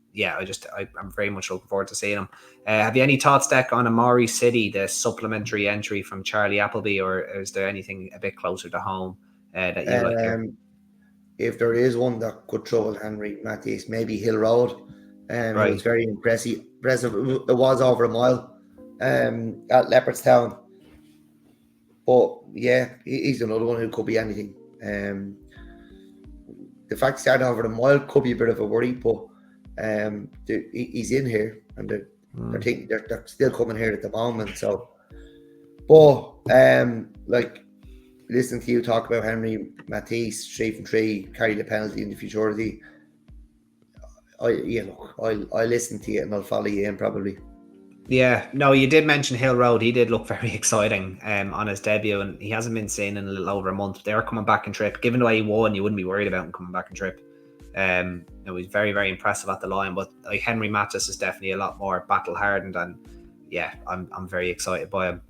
very much looking forward to seeing him. Have you any thoughts, Deck, on Amari City, the supplementary entry from Charlie Appleby, or is there anything a bit closer to home that you like here? If there is one that could trouble Henry Mattis, maybe Hill Road. It was very impressive. It was over a mile at Leopardstown. But yeah, he's another one who could be anything. The fact starting over the mile could be a bit of a worry, but he's in here, and they're still coming here at the moment. So But like listening to you talk about Henry Matisse 3 from 3, carry the penalty in the futurity. I'll listen to you and I'll follow you in probably. Yeah, no, you did mention Hill Road. He did look very exciting on his debut, and he hasn't been seen in a little over a month. They are coming back in trip. Given the way he won, you wouldn't be worried about him coming back in trip. It was very, very impressive at the line, but like Henry Mattis is definitely a lot more battle hardened, and yeah, I'm very excited by him.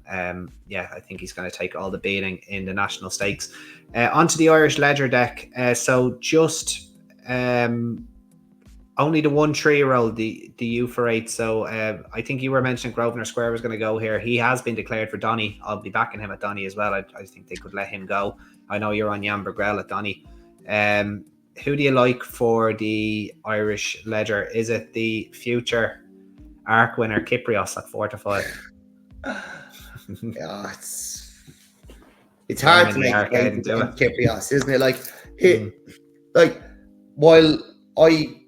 Yeah, I think he's going to take all the beating in the national stakes. Onto the Irish Ledger deck. So just only the 1 3-year-old, the U48. So I think you were mentioning Grosvenor Square was going to go here. He has been declared for Donny. I'll be backing him at Donny as well. I think they could let him go. I know you're on Jan Bergrell at Donny. Who do you like for the Irish Ledger? Is it the future Arc winner Kyprios at 4 to 5? Yeah, it's hard to make a case against Kyprios, isn't it? Like while I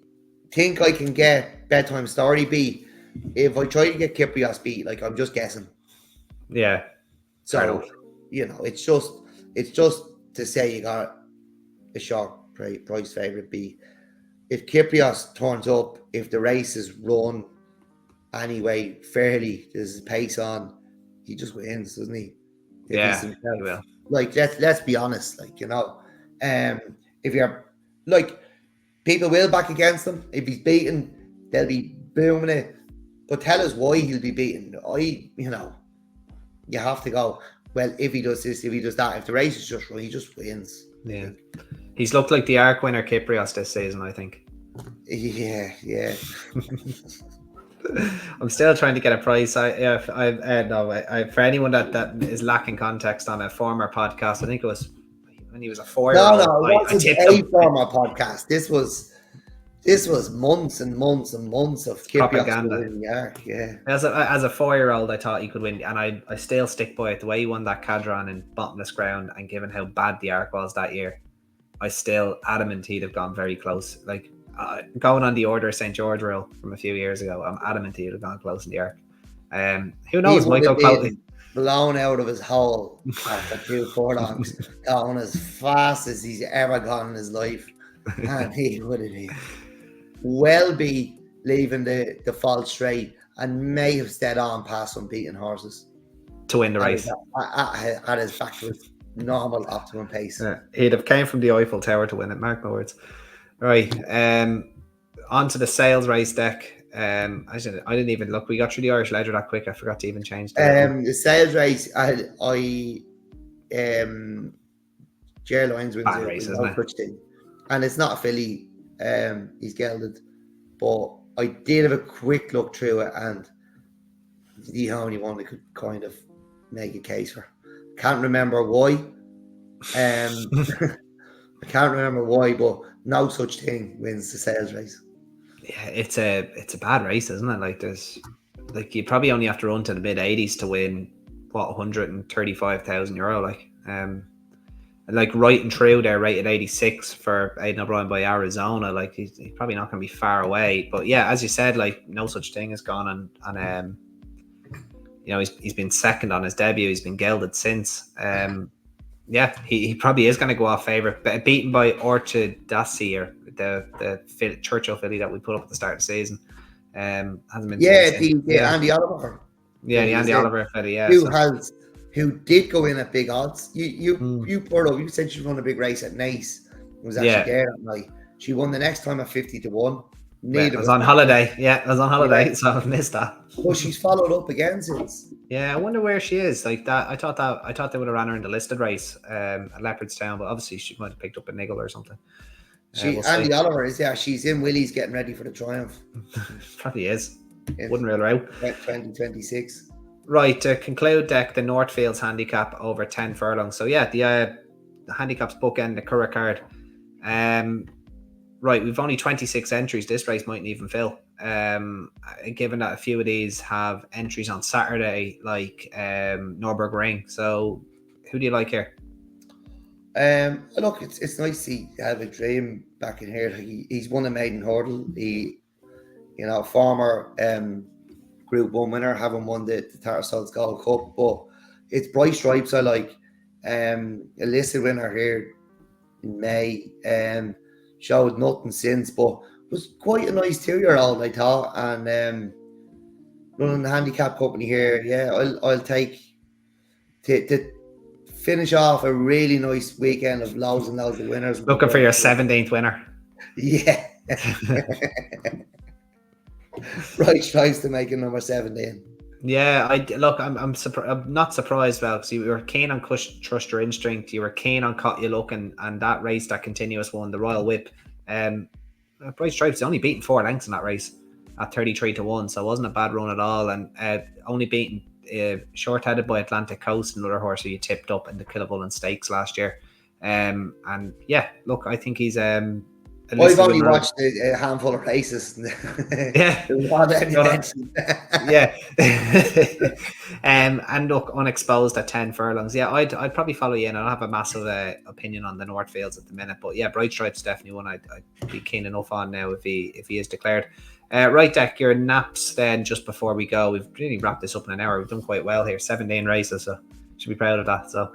think I can get Bedtime Story beat, if I try to get Kyprios beat, like I'm just guessing. Yeah. So it's just to say you got a short price favorite beat. If Kyprios turns up, if the race is run anyway fairly, there's pace on, he just wins, doesn't he? Yeah, he will. Like let's be honest, like if you're like, people will back against him. If he's beaten, they'll be booming it. But tell us why he'll be beaten. You have to go, well, if he does this, if he does that, if the race is just run, he just wins. Yeah. He's looked like the Arc winner Kyprios this season, I think. Yeah. I'm still trying to get a price. For anyone that is lacking context on a former podcast, I think it was when he was a 4-year-old. No, it wasn't a former podcast. This was months and months and months of propaganda. Yeah. As a 4-year-old, I thought he could win, and I still stick by it. The way he won that Cadron in bottomless ground, and given how bad the Arc was that year, I still adamant he'd have gone very close. Like going on the Order of St. George rule from a few years ago, I'm adamant he'd have gone close in the Arc. Who knows? Michael Coatley blown out of his hole after 2 furlongs, going as fast as he's ever gone in his life, and he would have be leaving the false straight and may have stayed on past some beaten horses to win the race at his back to his normal optimum pace. Yeah, he'd have came from the Eiffel Tower to win it, mark my words. Right, on to the sales race deck. I didn't even look. We got through the Irish Ledger that quick. I forgot to even change the sales race. Jer Lyons wins it race, isn't it? And it's not a filly. He's gelded, but I did have a quick look through it, and the only one that could kind of make a case for. Can't remember why. I can't remember why, but no such thing wins the sales race. Yeah, it's a bad race, isn't it? Like you probably only have to run to the mid-80s to win €135,000. Like right and true, they're rated 86 for Aidan O'Brien by Arizona. Like he's probably not going to be far away. But yeah, as you said, like no such thing has gone on. He's been second on his debut. He's been gelded since. Yeah, he probably is going to go off favourite, beaten by Orchid Dassy, or the Churchill filly that we put up at the start of the season. Hasn't been. Andy Oliver. Yeah, the Andy Oliver filly. Yeah, who did go in at big odds. You brought up. You said she won a big race at Naas. It was actually there that night. She won the next time at 50 to 1. I was on holiday. Yeah, I was on holiday, so I've missed that. Well, she's followed up again since. Yeah, I wonder where she is. Like that, I thought they would have ran her in the listed race at Leopardstown, but obviously she might have picked up a niggle or something. Andy Oliver is she's in Willie's getting ready for the Triumph. Probably is. Wouldn't rule her out. 2026. Right, to conclude deck, the Northfields handicap over 10 furlongs. So yeah, the handicap's bookend the Curragh card. Right, we've only 26 entries. This race mightn't even fill. Given that a few of these have entries on Saturday, like Norberg Ring. So who do you like here? Look, it's nice to have a dream back in here. He's won a maiden hurdle. He, former Group 1 winner, having won the Tattersalls Gold Cup. But it's Bright Stripes I like. A listed winner here in May. Showed nothing since, but was quite a nice 2-year-old, I thought. And running the handicap company here, yeah, I'll take to finish off a really nice weekend of loads and loads of winners. Looking for your 17th winner. Yeah. Bright Stripes to make it number 17. Yeah, I'm not surprised, Val, because you were keen on Trust Your Instinct, you were keen on Caught You Looking, and that race, that continuous one, the Royal Whip. Bright Stripes only beaten 4 lengths in that race at 33-1, so it wasn't a bad run at all, and only beaten short-headed by Atlantic Coast, another horse who you tipped up in the Killabullin Stakes last year. And yeah, look, I think he's I've only watched a handful of races. Yeah. Yeah. And look, unexposed at 10 furlongs. Yeah, I'd probably follow you in. I don't have a massive opinion on the Northfields at the minute, but yeah, Bright Stripes definitely one I'd be keen enough on now if he is declared. Right, Deck, your naps then just before we go. We've really wrapped this up in an hour. We've done quite well here. 17 races, so should be proud of that. So,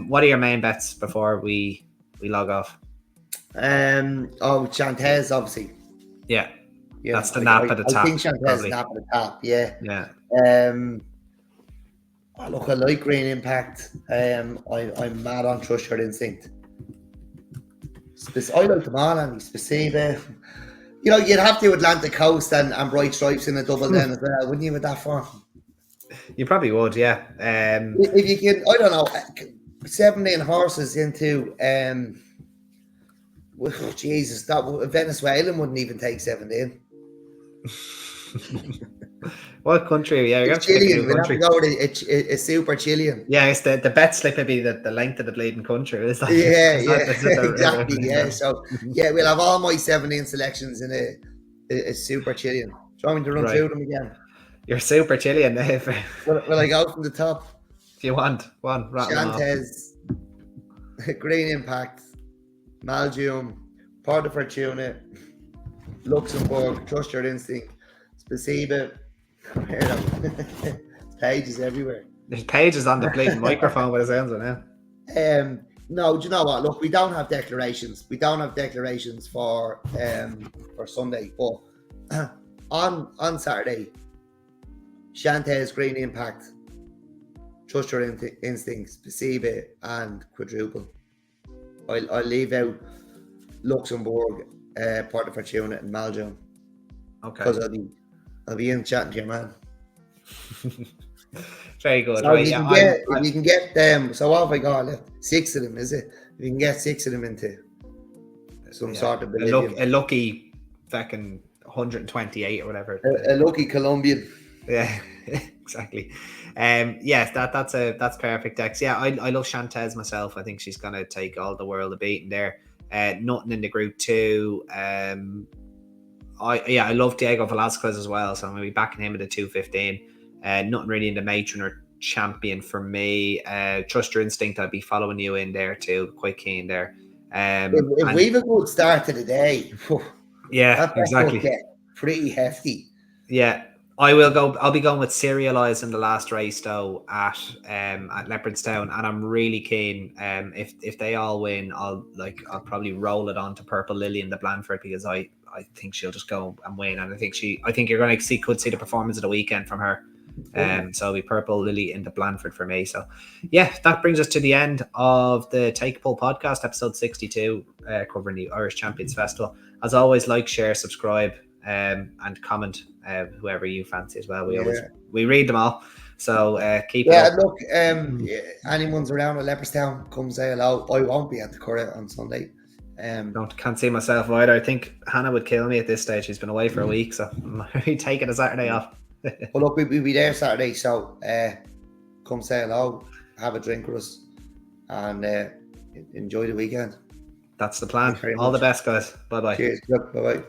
what are your main bets before we log off? Chantez, obviously. Yeah, that's the nap at the top. I think Chantez is nap at the top. Yeah. Look, I like Green Impact. I'm mad on Trust Your Instinct. I like them all, and Specific. You'd have to Atlantic Coast and Bright Stripes in a double then as well, wouldn't you, with that form? You probably would, yeah. If you can, I don't know, 17 horses into Jesus, that Venezuelan wouldn't even take 17. What country? Yeah, it's Chilean. We have to go with a super Chilean. Yeah, it's the bet slip would be the length of the bleeding country. Is that, exactly. Yeah, so yeah, we'll have all my 17 selections in a super Chilean. Do you want me to run through them again? You're super Chilean. Will I go from the top? If you want, one. Chantez, Green Impact, Malgium, Port of Fortuna, Luxembourg, Trust Your Instinct, Specific. Pages everywhere. There's pages on the bleeding microphone with his hands on now. No, do you know what? Look, we don't have declarations. We don't have declarations for Sunday, but on Saturday, Chantez, Green Impact, Trust Your Instinct, Specific, and Quadruple. I'll leave out Luxembourg, Port of Fortuna, and Malgium. Okay. Because I'll be in chatting to your man. Very good. So right, if you can get them, so what have I got left? 6 of them, is it? If you can get 6 of them into some sort of a lucky fucking 128 or whatever. A lucky Colombian. Yeah, exactly. Yes, that's perfect, Dex. Yeah, I love Chantez myself. I think she's gonna take all the world of beating there. Nothing in the group 2. I love Diego Velasquez as well, so I'm going to be backing him at the 215. Nothing really in the matron or champion for me. Trust Your Instinct, I'd be following you in there too. Quite keen there. If we've a good start to the day, yeah, exactly. Get pretty hefty. Yeah, I'll be going with Serialize in the last race though at Leopardstown, and I'm really keen. If they all win, I'll probably roll it on to Purple Lily in the Blandford, because I think she'll just go and win, and I think you're going to could see the performance of the weekend from her. So it'll be Purple Lily in the Blandford for me. So yeah, that brings us to the end of the Take a Pull podcast, episode 62, covering the Irish Champions Festival. As always, like, share, subscribe, and comment whoever you fancy as well. We read them all, so keep it up. Look, anyone's around at Leopardstown, come say hello. I won't be at the Curragh on Sunday. Can't see myself either. I think Hannah would kill me at this stage. She's been away for a week, so I'm taking a Saturday off. Well, look, we'll be there Saturday, so come say hello, have a drink with us, and enjoy the weekend. That's the plan. All the best, guys. Bye bye. Cheers. Bye bye.